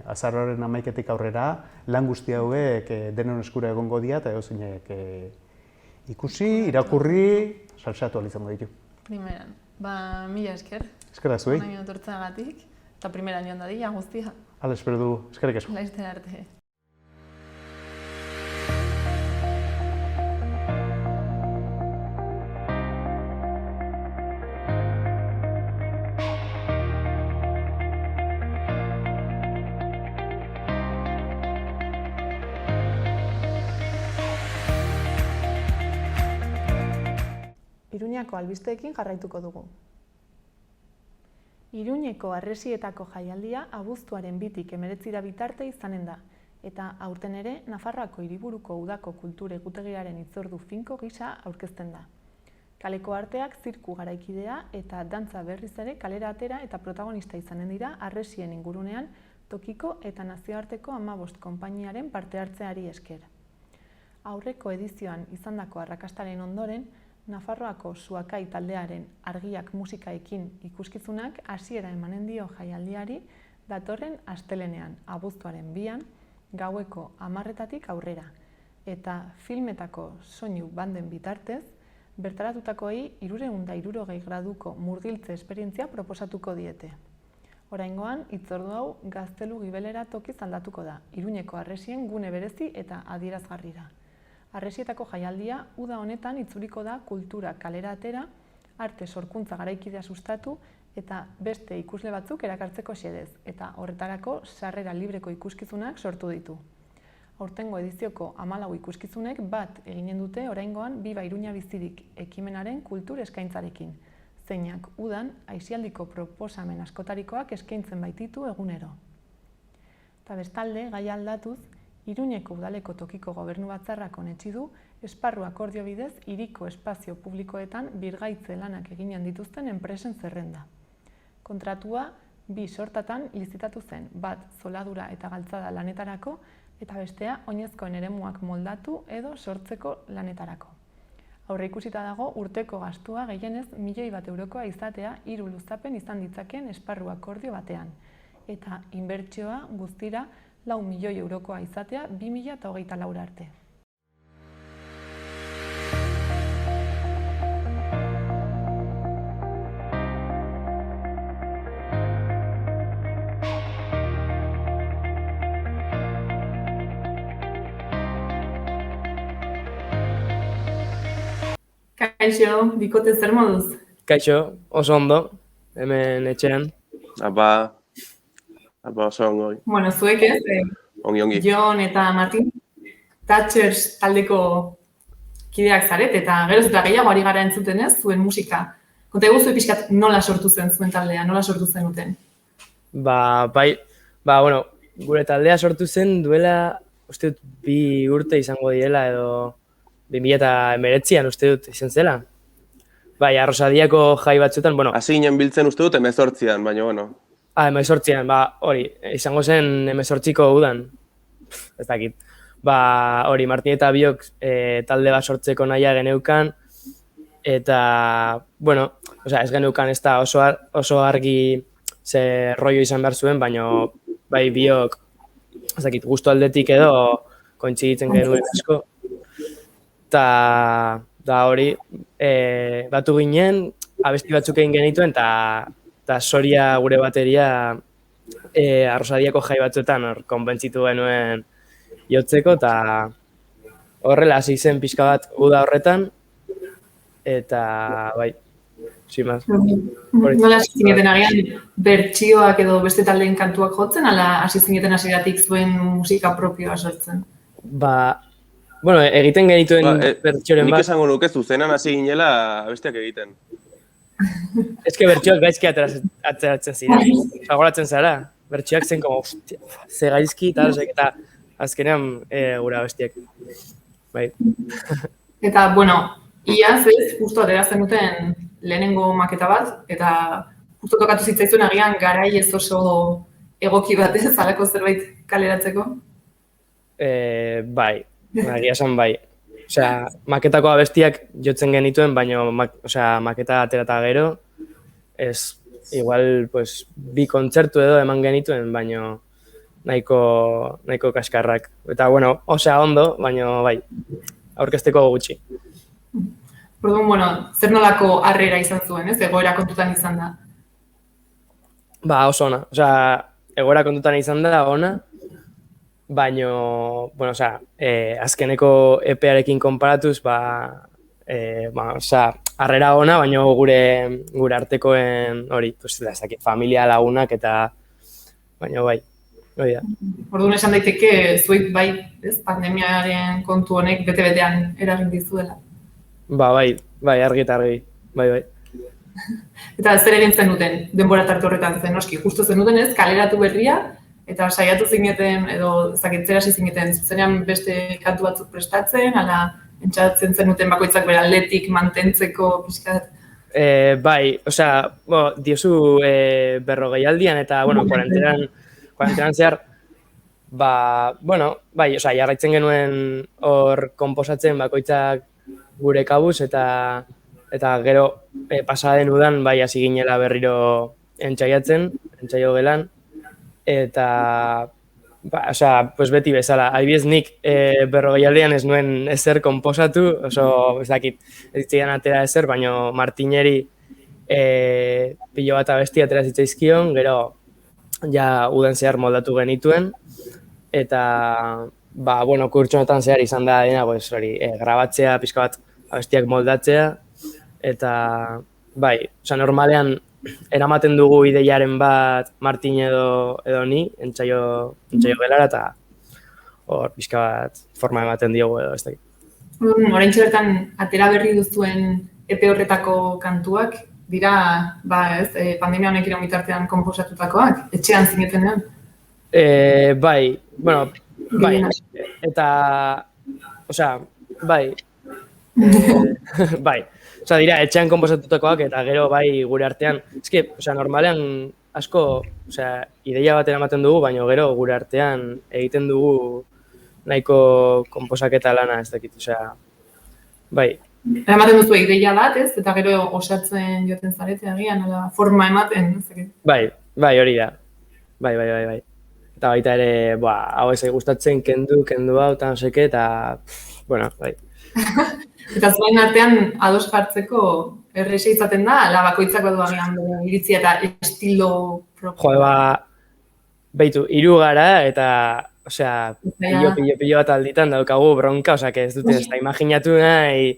azaroaren 11-tik aurrera lan guzti hauek denon eskura egongo dira eta edozinek ikusi, irakurri, salsatu ahal izango ditu. Primeran, mila esker. Eskerrak zuei. Honaino etortzeagatik. Eta primeran joan dadila guztia. Hala, espero du. Eskerrik asko. Laizte arte. Iruñako albisteekin jarraituko dugu. Iruñeko harresietako jaialdia abuztuaren 2tik 19 bitarte izanen da, eta aurten ere Nafarroako hiriburuko udako kultur egutegiaren hitzordu finko gisa aurkezten da. Kaleko arteak zirku garaikidea eta dantza berriz ere kalera atera eta protagonista izanen dira harresien ingurunean tokiko eta nazioarteko 15 konpainiaren parte hartzeari esker. Aurreko edizioan izandako arrakastaren ondoren, Nafarroako Suakai taldearen argiak musikaekin ikuskizunak hasiera emanen dio jaialdiari datorren astelenean, abuztuaren 2an, gaueko 10:00 aurrera, eta filmetako soinu banden bitartez, bertaratutakoei 360 graduko murgiltze esperientzia proposatuko diete. Oraingoan, hitzordu hau Gaztelu Gibelera tokiz aldatuko da, Iruñeko harresien gune berezi eta adierazgarrira. Harresietako jaialdia uda honetan itzuliko da kultura kalera atera, arte sorkuntza garaikidea sustatu eta beste ikusle batzuk erakartzeko xedez, eta horretarako sarrera libreko ikuskizunak sortu ditu. Aurtengo edizioko 14 ikuskizunek bat eginen dute oraingoan Biba Iruña bizirik ekimenaren kultur eskaintzarekin, zeinak udan aisialdiko proposamen askotarikoak eskaintzen baititu egunero. Eta bestalde, gaia aldatuz, Iruñeko udaleko tokiko gobernu batzarrak onetsi du esparru akordio bidez hiriko espazio publikoetan birgaitze lanak eginen dituzten enpresen zerrenda. Kontratua 2 sortatan lizitatu zen, bat zoladura eta galtzada lanetarako eta bestea oinezkoen eremuak moldatu edo sortzeko lanetarako. Aurreikusita dago urteko gastua gehienez 1.000.000 eurokoa izatea 3 luzapen izan ditzakeen esparru akordio batean, eta inbertsioa guztira 4 milioi eurokoa izatea 2024 arte. Kaixo, bikote zer moduz? Kaixo, oso ondo, hemen etxean. Apa oso ongo. Bueno, zuek ez, Ongi. Jon eta Martin, Thatchers taldeko kideak zaret, eta geroz eta gehiago ari gara entzuten ez, zuen musika. Konta eguzu pixkat nola sortu zen zuen taldea, nola sortu zen uten? Bueno, gure taldea sortu zen duela, uste dut, 2 urte izango direla edo 2019an uste dut izan zela. Bai, Arrosadiako jai batzuetan, bueno... Hasi ginen biltzen uste dut 18an, baina bueno. 18an, hori, izango zen 18ko udan. Ez dakit. Hori, Martin eta biok talde bat sortzeko nahia geneukan, eta, bueno, ez geneukan ez da oso argi ze rollo izan behar zuen, baina bai biok, ez dakit, gustu aldetik edo kointziditzen genuen asko. Eta hori, batu ginen, abesti batzuk egin genituen, eta Soria gure bateria Arrosadiako jai batzuetan konbentzitu genuen jotzeko, eta horrela hasi zen pixka bat uda horretan, eta bai, simaz. Nola hasi zineten agian bertsioak edo beste taldeen kantuak jotzen, ala hasi zineten hasieratik zuen musika propioa sortzen? Bueno, egiten genituen bertsioren bat. Nik esango nuke zuzenan hasi ginela besteak egiten. Ez que bertsioak gaizki atzeratzen ziren. Zagoratzen zara. Bertsioak zen como, ze gaizki eta azkenean gura bestiak. Bai. Eta, bueno, iaz ez, justo ateratzen duten lehenengo maketa bat, eta justo tokatu zitzaizuen agian garai ez oso egoki bat ez, alako zerbait kaleratzeko? Bai. Egia esan bai. Osea, maketako abestiak jotzen genituen, baina maketa aterata gero, igual, pues, 2 kontzertu edo eman genituen, baina nahiko kaskarrak. Eta, bueno, osea ondo, baina bai, aurkezteko gutxi. Orduan, bueno, zer nolako harrera izan zuen, ez? Egoera kontutan izan da? Oso ona. Osea, egoera kontutan izan da, ona, baina, bueno, azkeneko EPEarekin konparatuz, harrera ona, baina gure artekoen hori, familia lagunak eta, baina bai, hori da. Orduan esan daiteke, zuek bai, pandemiaren kontu honek bete-betean eragin dizuela? Bai, bai, argi eta argi, bai. Eta zer egin zenuten denbora tarte horretan zen, noski, justu zenuten ez, kaleratu berria, eta saiatu zineten, edo zakitzera hasi zineten, zuzenean beste kantu batzuk prestatzen, ala entxatzen zenuten bakoitzak bere aldetik mantentzeko pixkat. Bai, osea, diozu berrogeialdian eta, kuarentenan zehar, bai, osea, jarraitzen genuen hor konposatzen bakoitzak gure kabuz eta gero pasaden udan bai hasi ginela berriro entsaio gelan, eta osea, pues beti bezala, adibidez nik berrogeialdean ez nuen ezer konposatu, oso ez dakit, ez zitzaidan atera ezer, baina Martineri pilo bat abesti atera zitzaizkion, gero ja udan zehar moldatu genituen, eta kurtso honetan zehar izan da dena, pues hori, grabatzea, pixka bat abestiak moldatzea, eta bai, osea, normalean eramaten dugu ideiaren bat Martin edo ni, entsaio gelara, eta hor pixka bat forma ematen diogu edo, ez dakit. Oraintxe bertan atera berri duzuen epe horretako kantuak, dira, pandemia honek iraun bitartean konposatutakoak, etxean zinetenean? Bai, eta, osea, bai, bai. Osea, dira, etxean konposatutakoak eta gero bai gure artean. Eske, osea, normalean asko, osea, ideia bat eramaten dugu, baina gero gure artean egiten dugu nahiko konposaketa lana, ez dakit, osea, bai. Eramaten duzu ideia bat, ez? Eta gero osatzen joten zarete agian, ala forma ematen, ez dakit. Bai, hori da. Bai. Eta baita ere, hau ez gustatzen kendu hau, eta no seke, eta, bai. Eta zuen artean ados jartzeko erresa izaten da, ala bakoitzak badu agian iritzia eta estilo propio. Beitu, 3 gara eta, osea, pilo bat alditan daukagu bronka, osea, ez dute ez da imaginatu nahi,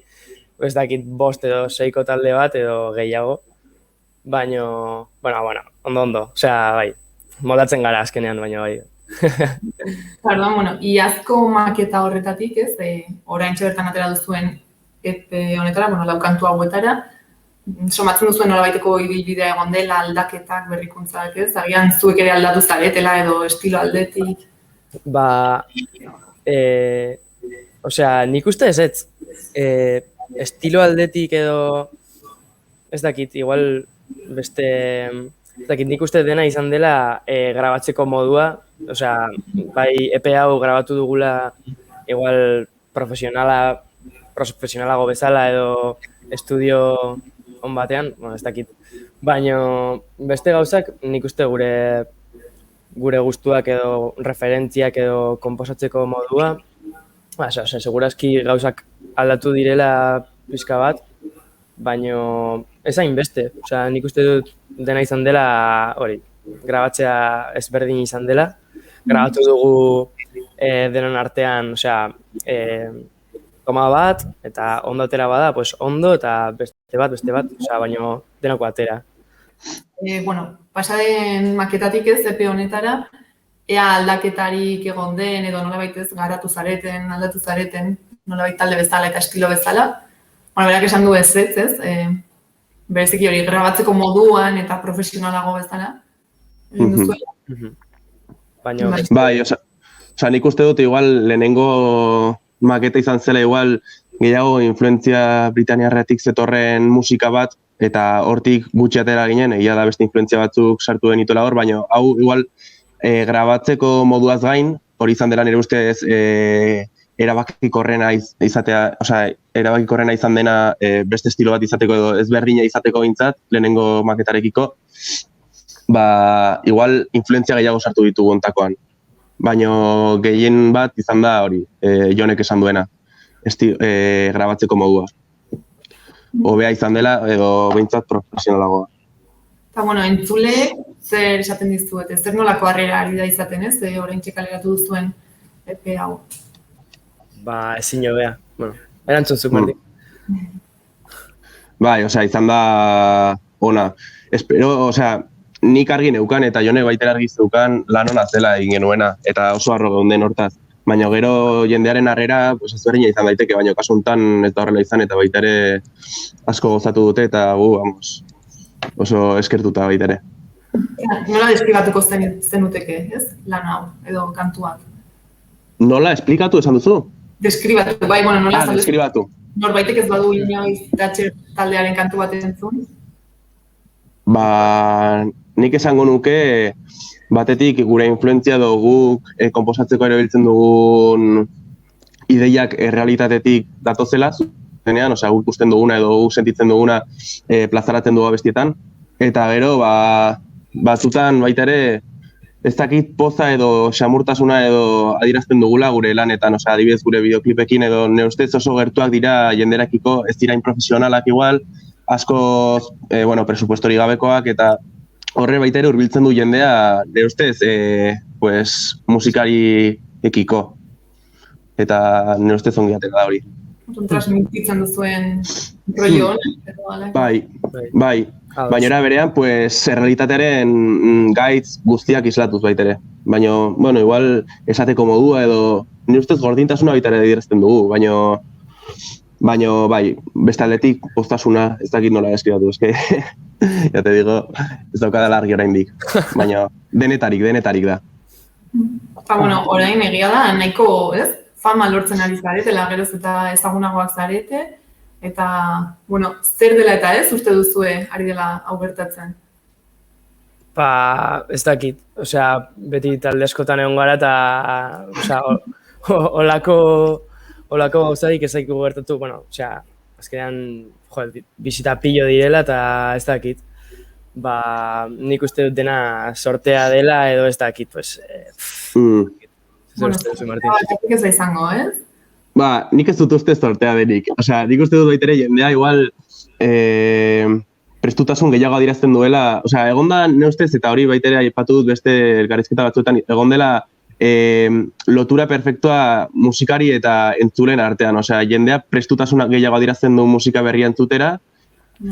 ez dakit 5 edo 6 talde bat edo gehiago, baina, ondo, osea, bai, moldatzen gara azkenean, baina bai. Pardon, iazko maketa horretatik, ez, oraintxe bertan atera duzuen honetara, lau kantu hauetara, somatzen duzuen nolabaiteko ibilbidea egon dela, aldaketak, berrikuntzak, ez? Agian zuek ere aldatu zaretela edo estilo aldetik? Osea, nik uste ez, estilo aldetik edo, ez dakit, igual beste, ez dakit, nik uste dena izan dela grabatzeko modua, osea, bai EP hau grabatu dugula igual profesionalago bezala edo estudio on batean, ez dakit. Baina beste gauzak nik uste gure gustuak edo referentziak edo konposatzeko modua, osea, segurazki gauzak aldatu direla pixka bat, baina ez hainbeste, osea, nik uste dut dena izan dela, hori, grabatzea ezberdin izan dela, grabatu dugu denon artean, osea, toma bat, eta ondo atera bada, pues ondo, eta beste bat, osea, baina denako atera. Pasaden maketatik ez, EP honetara, ea aldaketarik egon den, edo nolabait ez garatu zareten, aldatu zareten, nolabait talde bezala eta estilo bezala. Berak esan du ez, bereziki hori grabatzeko moduan eta profesionalago bezala. Bai, osea, nik uste dut igual lehenengo maketa izan zela igual gehiago influentzia britaniarretik zetorren musika bat, eta hortik gutxi atera ginen, egia da beste influentzia batzuk sartu denituela hor, baina hau igual grabatzeko moduaz gain, hori izan dela nire ustez erabakikorrena izatea, osea, erabakikorrena izan dena beste estilo bat izateko edo ezberdina izateko behintzat, lehenengo maketarekiko, igual influentzia gehiago sartu ditugu ontakoan. Baina gehien bat izan da hori, Jonek esan duena, grabatzeko modua. Hobea izan dela edo behintzat profesionalagoa. Eta, entzule, zer esaten dizuet, zer nolako harrera ari da izaten, ez? Oraintxe kaleratu duzuen EP hau. Ezin hobea. Erantzun zuk, Martin. Bai, osea, izan da ona. Espero, osea, nik argi neukan eta Jonek baita argi zeukan lan ona zela egin genuena, eta oso harro geunden hortaz. baina gero jendearen harrera pues, ezberdina izan daiteke, baina kasu honetan ez da horrela izan, eta baita ere asko gozatu dute, eta vamos, oso eskertuta baita ere. Nola deskribatuko zenuteke, ez? Lan hau, edo kantuak. Nola, esplikatu esan duzu? Deskribatu, bai, bueno, nola esan duzu. Deskribatu. Norbaitek ez badu inoiz Thatcher taldearen kantu bat entzun? Ba, nik esango nuke, batetik gure influentzia edo guk konposatzeko erabiltzen dugun ideiak realitatetik datozela, zenean, osea, guk ikusten duguna edo guk sentitzen duguna plazaratzen dugu abestietan. Eta gero, batzutan baita ere, ez dakit poza edo xamurtasuna edo adierazten dugula gure lanetan, osea, adibidez gure bideoklipekin edo nire ustez oso gertuak dira jenderakiko, ez dira inprofesionalak igual, asko, presupuestori gabekoak, eta horre baita ere hurbiltzen du jendea, nire ustez, musikari ekiko. Eta nire ustez ongi atera da hori. Transmititzen duzuen rollo honen? Bai. Baina era berean, realitatearen gaitz guztiak islatuz baita ere. Baina, igual esateko modua edo, nire ustez gordintasuna baita ere adierazten dugu, baina bai, beste aldetik postasuna ez dakit nola deskribatu, eske, ya te digo, ez daukadala argi oraindik, baina denetarik da. Orain egia da, nahiko, ez? Fama lortzen ari zaretela, geroz eta ezagunagoak zarete, eta, zer dela eta ez uste duzue ari dela hau gertatzen? Ez dakit, beti talde askotan egon gara eta, olako gauzarik ez dakigu gertatu, azkenean, bisita pillo direla eta ez dakit. Nik uste dut dena sortea dela edo ez dakit, Ez da izango, ez? Nik ez dut uste sortea denik. Nik uste dut baitere jendea igual prestutasun gehiago adierazten duela. Egon da, ne ustez, eta hori baitere aipatu dut beste elkarrizketa batzuetan, egon dela lotura perfektua musikari eta entzulen artean. Jendea prestutasuna gehiago adierazten du musika berria entzutera,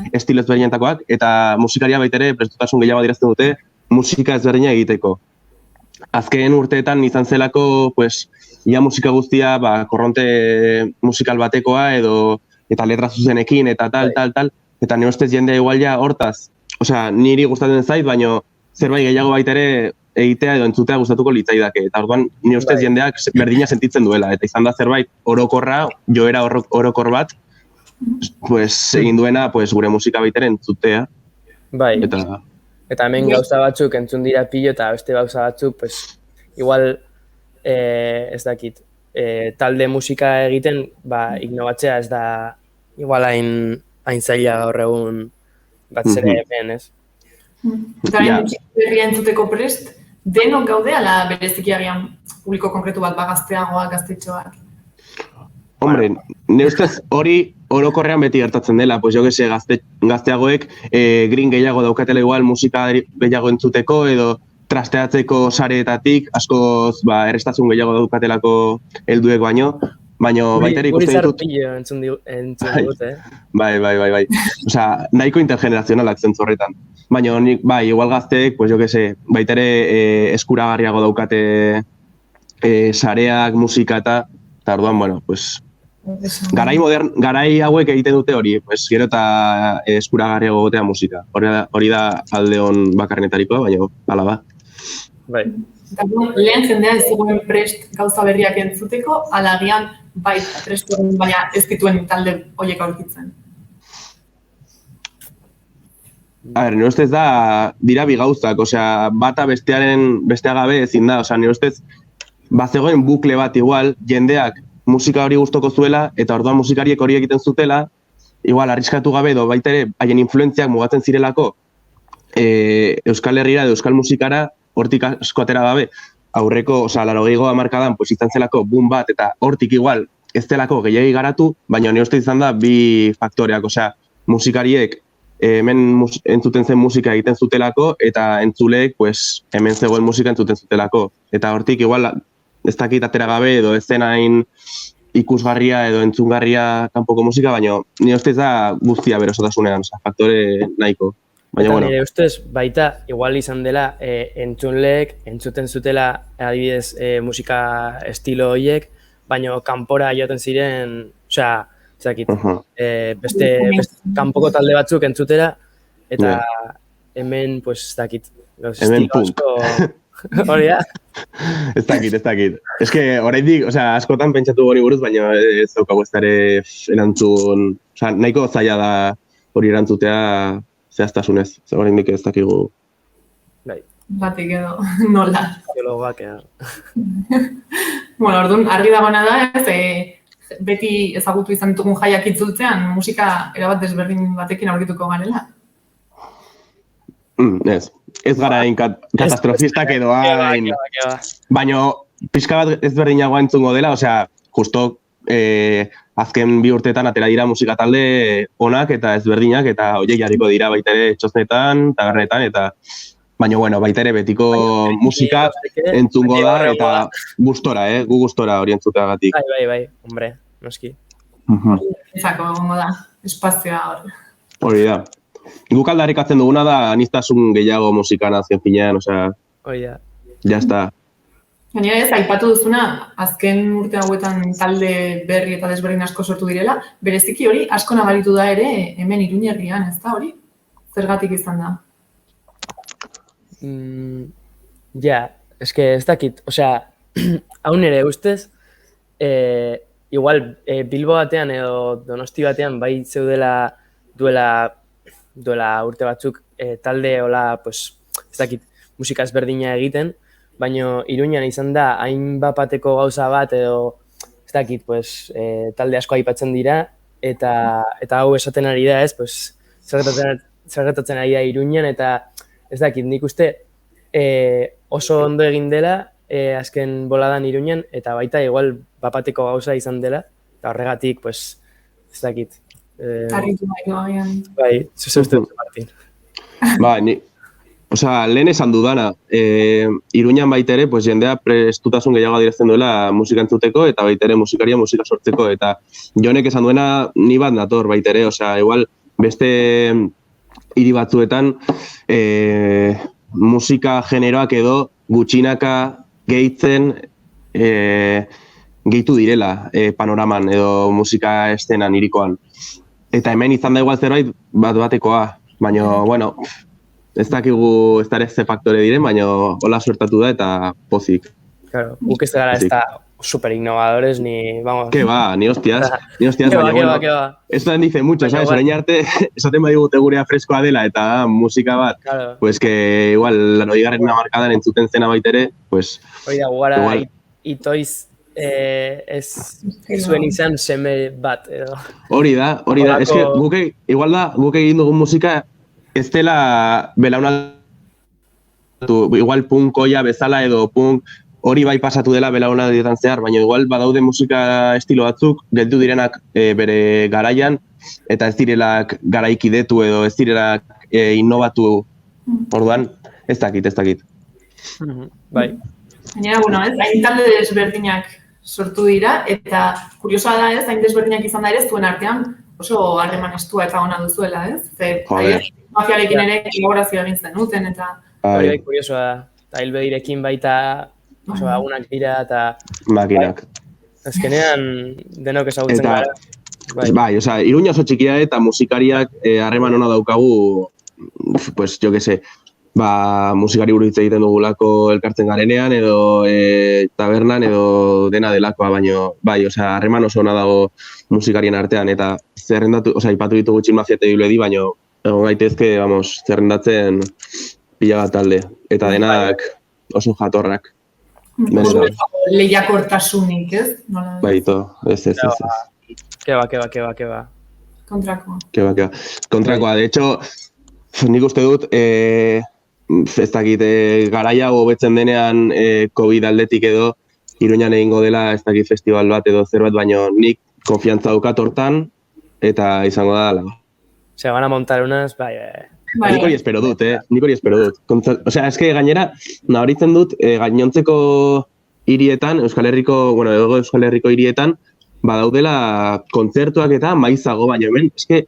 estilo ezberdinetakoak, eta musikaria baitere prestutasun gehiago adierazten dute musika ezberdina egiteko. Azken urteetan izan zelako, ia musika guztia, korronte musikal batekoa eta letra zuzenekin eta tal, eta nire ustez jendea igual ja hortaz. Niri gustatzen zait, baina zerbait gehiago baita ere egitea edo entzutea gustatuko litzaidake. Eta orduan nire ustez jendeak berdina sentitzen duela, eta izan da zerbait orokorra, joera orokor bat, egin duena gure musika baita ere entzutea. Bai. Eta hemen gauza batzuk entzun dira pilo eta beste gauza batzuk, igual, ez dakit, talde musika egiten, innovatzea ez da igual hain zaila gaur egun bat zere hemen, ez? Eta musika berria entzuteko prest, denok gaude ala bereziki agian publiko konkretu bat, gazteagoak, gaztetxoak? Hombre, nire ustez hori orokorrean beti gertatzen dela, gazteagoek green gehiago daukatela igual musika gehiago entzuteko edo trasteatzeko sareetatik, askoz errestasun gehiago daukatelako helduek baino, baina baita ere ikusten ditut... Guri zarpillo entzun dut, Bai. Nahiko intergenerazionalak zentzu horretan. Baina igual gazteek, baita ere eskuragarriago daukate sareak, musika eta orduan, garai hauek egiten dute hori, gero eta eskuragarriago gotea musika. Hori da alde hon bakarnetarikoa, baina hala da. Bai. Lehen jendea ez zegoen prest gauza berriak entzuteko, alagian prest egun baina ez dituen talde horiek aurkitzen. Nire ustez dira bi gauzak, bata bestea gabe ezin da, nire ustez bazegoen bukle bat igual, jendeak musika hori gustoko zuela, eta orduan musikariek hori egiten zutela, igual, arriskatu gabe edo baita ere, haien influentziak mugatzen zirelako Euskal Herrira edo Euskal musikara, hortik asko atera gabe, aurreko, 80ko hamarkadan, izan zelako boom bat, eta hortik igual, ez zelako gehiagi garatu, baina nire uste izan da bi faktoreak, musikariek hemen entzuten zen musika egiten zutelako, eta entzuleek, hemen zegoen musika entzuten zutelako. Eta hortik igual, ez dakit atera gabe edo ez zen hain ikusgarria edo entzungarria kanpoko musika, baina nire ustez da guztia berosotasunean, faktore nahiko. Baina, Eta bueno, nire ustez, baita, igual izan dela, entzunleek, entzuten zutela, adibidez, musika estilo horiek, baina kanpora joaten ziren, osea, ezakit, beste kanpoko talde batzuk entzutera, eta hemen, pues, ez dakit, hemen estilo punk. asko, hori da? Ez dakit. Ez que, oraindik, osea, askotan pentsatu hori buruz, baina ez daukagu ez dara erantzun, osea, nahiko zaila da hori erantzutea zehaztasunez, oraindik ez dakigu. Bai, Batik edo, nola. biologoak edo. Bueno, orduan, argi dagoena da, ez, beti ezagutu izan ditugun jaiak itzultzean, musika erabat desberdin batekin aurkituko garela. Ez gara hain katastrofistak edo hain... Baina pixka bat ezberdinagoa entzungo dela, osea, justo azken 2 urteetan atera dira musika talde onak eta ezberdinak, eta horiek jarriko dira baita ere txosnetan, tabernetan, eta baina, bueno, baita ere betiko musika entzungo da, eta gustora, gu gustora hori entzuteagatik. Bai, hombre, noski. Ezako egongo da, espazioa hor. Hori da. Guk aldarrikatzen duguna da aniztasun gehiago musikan azken finean, osea, Hori da. jazta. Gainera ez, aipatu duzuna, azken urte hauetan talde berri eta desberdin asko sortu direla, bereziki hori asko nabaritu da ere hemen Iruñerrian, ez da hori? Zergatik izan da? Eske ez dakit, osea, hau nire ustez, igual Bilbo batean edo Donosti batean bai zeudela duela urte batzuk talde hola, pues, ez dakit, musika ezberdina egiten, baina Iruñan izan da hain bapateko gauza bat edo ez dakit, pues, talde asko aipatzen dira eta hau esaten ari da, ez, pues, zergetatzen ari da Iruñan eta ez dakit, nik uste oso ondo egin dela azken boladan Iruñan eta baita igual bapateko gauza izan dela eta horregatik, pues, ez dakit. Harritu baino, Bai, zuze uste dut, Martin. Ba, osea, lehen esan dudana, Iruñan baita ere, pues, jendea prestutasun gehiago adierazten duela musika entzuteko eta baita ere musikaria musika sortzeko, eta Jonek esan duena ni bat nator baita ere, osea, igual beste hiri batzuetan musika generoak edo gutxinaka gehitzen gehitu direla panoraman edo musika estenan hirikoan. Eta hemen izan da igual zerbait batekoa, baina, bueno, ez dakigu ez da ere ze faktore diren, baina hola suertatu da eta pozik. Claro, guk ez gara ez da super innovadores ni, vamos... Que va, ni hostias, baina, bueno, esto dice mucho, ¿sabes? Orain arte, esaten badigute gurea freskoa dela eta musika bat, claro. Pues que igual, 80. hamarkadan entzuten zena baitere, pues... Hori da, gugara itoiz ez zuen izan seme bat, edo... Hori da, es que guk egin dugun musika ez dela belaunaldu, igual punkoia bezala edo punk, hori bai pasatu dela belaunaldietan zehar, baina igual badaude musika estilo batzuk, geldu direnak bere garaian, eta ez direlak garaikidetu edo ez direlak innovatu, orduan, ez dakit. Bai. Baina, bueno, ez, hain talde desberdinak sortu dira, eta kuriosoa da ez, hain desberdinak izan da ere zuen artean oso harreman estua eta ona duzuela, ez? Mafiarekin ere kolaborazioa egin zenuten, eta... Hori bai kuriosoa da, eta hilbedirekin baita oso lagunak dira, eta... Makinak. Azkenean denok ezagutzen gara. Bai, osea, Iruña oso txikia eta musikariak harreman ona daukagu, pues, jo que sé, musikari buruz hitz egiten dugulako elkartzen garenean, edo tabernan, edo dena delakoa, baino, bai, osea, harreman oso ona dago musikarien artean, eta zerrendatu, osea, ipatu ditugu Txin Mafia eta Ibledi, baino, egon gaitezke, vamos, zerrendatzen pila bat talde, eta denak oso jatorrak. Lehiakortasunik, ez? Baito, ez. Keba. Kontrakoa. Kontrakoa, de hecho, nik uste dut, ez dakit, garaia hobetzen denean COVID aldetik edo, Iruñan egingo dela, ez dakit festival bat edo zerbait, baino nik konfiantza daukat hortan, eta izango da dela. Se van a montar unas, bai. Nik hori espero dut, Osea, eske gainera, nabaritzen dut, gainontzeko hirietan, Euskal Herriko hirietan, badaudela kontzertuak eta maizago, baina hemen, eske,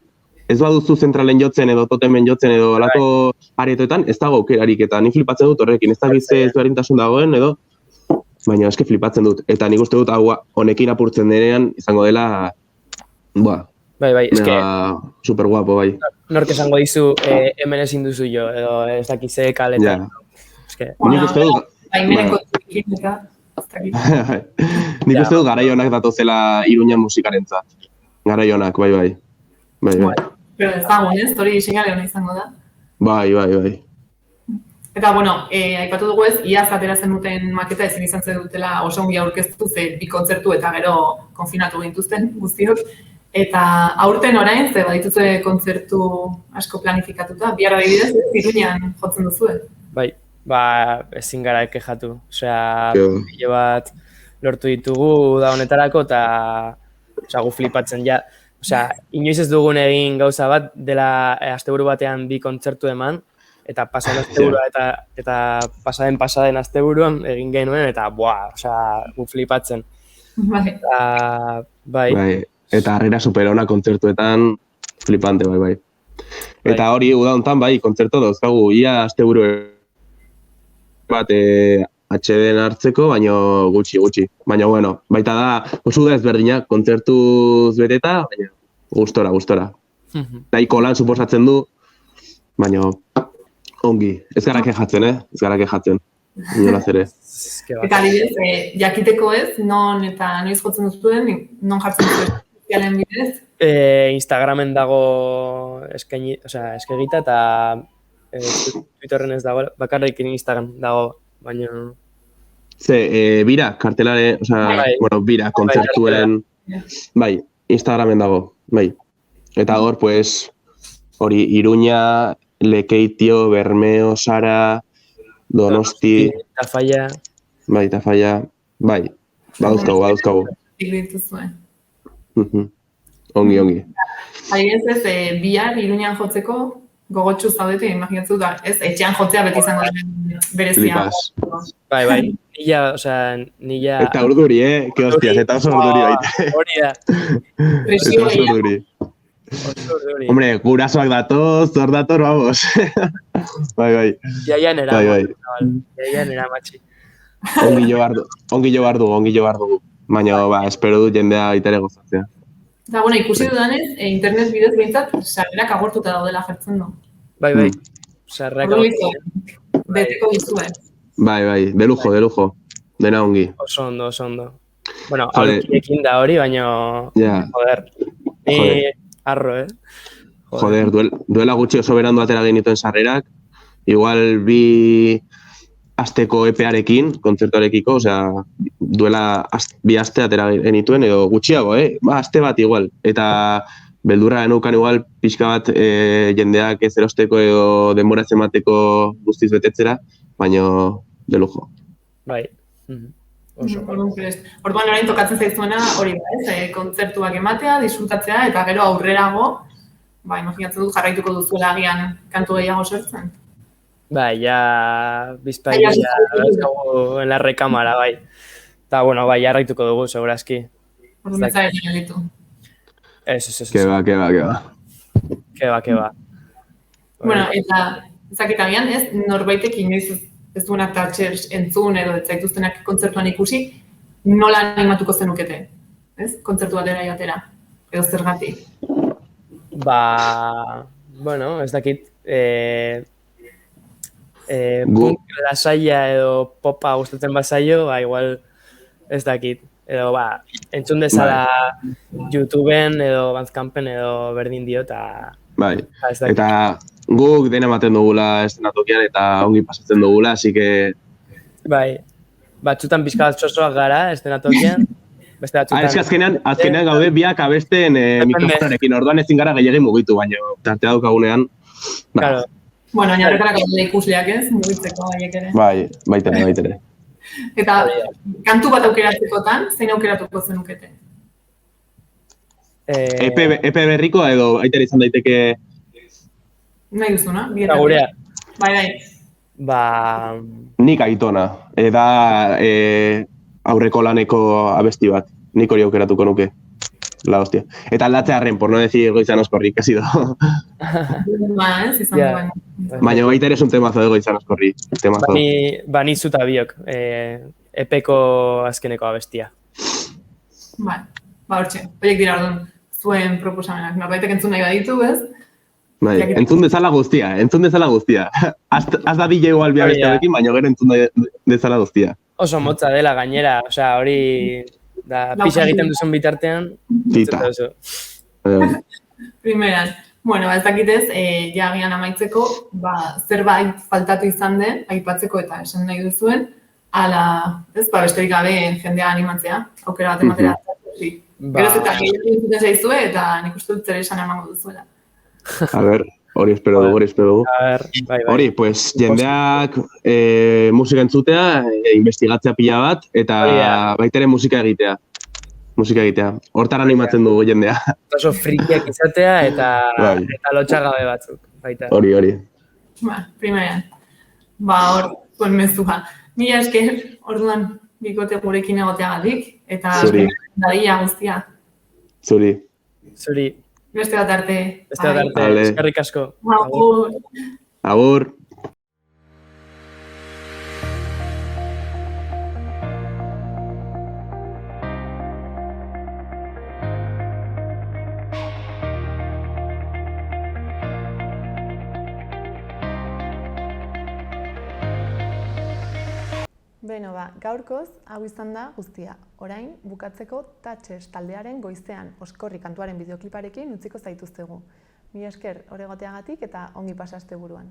ez baduzu zentralen jotzen edo totemen jotzen edo alako aretoetan, ez dago aukerarik eta ni flipatzen dut horrekin, ez dakit ze ezberdintasun dagoen edo, baina eske flipatzen dut. Eta nik uste dut hau honekin apurtzen denean izango dela, Bai, eske super guapo, bai. Nork esango dizu hemen ezin duzu jo, edo ez dakit ze kaletan. Eske, nik uste dut... Baimeneko txikin eta... Nik uste dut garaionak datozela Iruña musikarentzat. Garaionak, bai. Pero ezagun, ez? Hori seinale hona izango da. Bai. Eta, aipatu dugu ez, iaz ateratzen duten maketa ezin izan zen dutela oso ongi aurkeztu, ze bi kontzertu eta gero konfinatu gintuzten guztiok. Eta aurten orain, ze badituzue kontzertu asko planifikatuta, bihar adibidez, Iruñan jotzen duzue. Bai, ezin gara ekejatu. Osea, pilo bat lortu ditugu da honetarako eta gu flipatzen ja. Osea, inoiz ez dugun egin gauza bat dela asteburu batean bi kontzertu eman eta pasaden asteburua eta pasaden asteburuan egin genuen eta gu flipatzen. Bai. Eta harrera superona kontzertuetan flipante, bai. Eta hori, uda hontan, bai, kontzertu dauzkagu, ia asteburu bat HD-en hartzeko, baina gutxi. Baina, baita da, oso da ezberdina, kontzertuz beteta, baina gustora. Daiko lan suposatzen du, baina ongi. Ez gara kejatzen, Inolaz ere. Eta adibidez, jakiteko ez, non eta noiz jotzen duzuen, non jartzen duzuen sozialen bidez? Instagramen dago eskegita eta Twitterren ez dago, bakarrik Instagram dago, baina... Bira, kartelare, bira, kontzertuen... Bai, Instagramen dago, bai. Eta hor, hori, Iruña, Lekeitio, Bermeo, Sara, Donosti... Tafalla. Bai, Tafalla, bai, badauzkagu. Ongi. Adibidez ez, bihar Iruñan jotzeko gogotsu zaudete, imaginatzen da, ez, etxean jotzea beti izango berezia. Bai, nila... Eta urduri, que hostias, eta oso urduri baita. Hori da. Eta oso urduri. Hombre, gurasoak datoz, hor dator, vamos. Bai. Jaian era, matxi. Ongi jo behar dugu. Baina, espero dut jendea itare gozatzea. Eta, ikusi dudanez, internet bidez behintzat, sarrerak agortuta daudela jartzen du. Bai. Sarrerak agortuta. Beteko dizue. Bai, de lujo. Dena ongi. Oso ondo. Bueno, aurkiekin da hori, baina... Joder. Ni arro, Joder, duela gutxi oso berandu atera genituen sarrerak. Igual bi asteko epearekin, kontzertuarekiko, duela bi aste atera genituen, edo gutxiago, aste bat igual. Eta beldurra geneukan igual pixka bat jendeak ez erosteko edo denbora ez emateko guztiz betetzera, baina de lujo. Bai. Orduan orain tokatzen zaizuena hori da, kontzertuak ematea, disfrutatzea, eta gero aurrerago, imaginatzen dut jarraituko duzuela agian kantu gehiago sortzen. Bai, bizpaia dauzkagu en la recámara, bai. Eta, jarraituko dugu, segurazki. Orduan betzaren ditu. Ez. Que va. Bueno, eta ezakitabian, ez, norbaitek inoiz ez duenak tatxers entzun edo ez zaituztenak kontzertuan ikusi, nola animatuko zenukete, ez? Kontzertu batera jatera, edo zergatik? Ez dakit, punk lasaia edo popa gustatzen bazaio, igual ez dakit. Edo, entzun dezala YouTubeen edo Bandcampen edo berdin dio, eta... Bai, eta guk dena ematen dugula eszenatokian eta ongi pasatzen dugula, así que... Bai, batzutan pixka bat txosoak gara eszenatokian, beste batzutan... Azkenean gaude biak abesten mikrofonarekin, orduan ezin gara gehiagin mugitu, baina tartea daukagunean... Claro. Bueno, baina horretarako gaude ikusleak ez, mugitzeko haiek ere. Bai, baitere. Eta kantu bat aukeratzekotan, zein aukeratuko zenukete? EP berrikoa edo aitera izan daiteke... Nahi duzuna? Gurea. Bai. Nik Aitona. Da aurreko laneko abesti bat. Nik hori aukeratuko nuke. la hostia. Eta aldatzearren, por no decir Goizanos Korri, que ha sido. Izan Ja. duen. Baina baita ere es un temazo de Goizanos Korri. Temazo. Bani zuta biok, epeko azkeneko abestia. Bai, hortxe. Horiek dira orduan zuen proposamenak. Norbaitek entzun nahi baditu, ez? Bai, entzun dezala guztia. Az da DJ igual bia beste bekin, baina gero entzun dezala guztia. Oso motza dela gainera, osea, hori da pixa egiten duzun bitartean. Tita. Oso. Primeran. Bueno, ez dakitez, jagian amaitzeko, zerbait faltatu izan den, aipatzeko eta esan nahi duzuen, ala, ez, besterik gabe jendea animatzea, aukera bat ematera. Geroz eta gehiago entzuten zaizue eta nik uste dut zer esan emango duzuela. A ver, hori espero dugu. A ber, bai. Hori, pues, jendeak musika entzutea, investigatzea pila bat, eta baita ere musika egitea. Hortara animatzen dugu jendea. Oso frikiak izatea eta lotxagabe batzuk, baita. Hori. Primeran. Hor, zuen mezua. Mila esker, orduan, bikote gurekin egoteagatik, eta daia guztia. Zuri. Beste bat arte. Eskerrik asko. Agur. Beno gaurkoz, hau izan da guztia. Orain, bukatzeko Tatxes taldearen Goizean Oskorri kantuaren bideokliparekin utziko zaituztegu. Mila esker horregoteagatik eta ongi pasa asteburuan.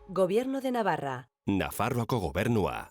Gobierno de Navarra. Nafarroako gobernua.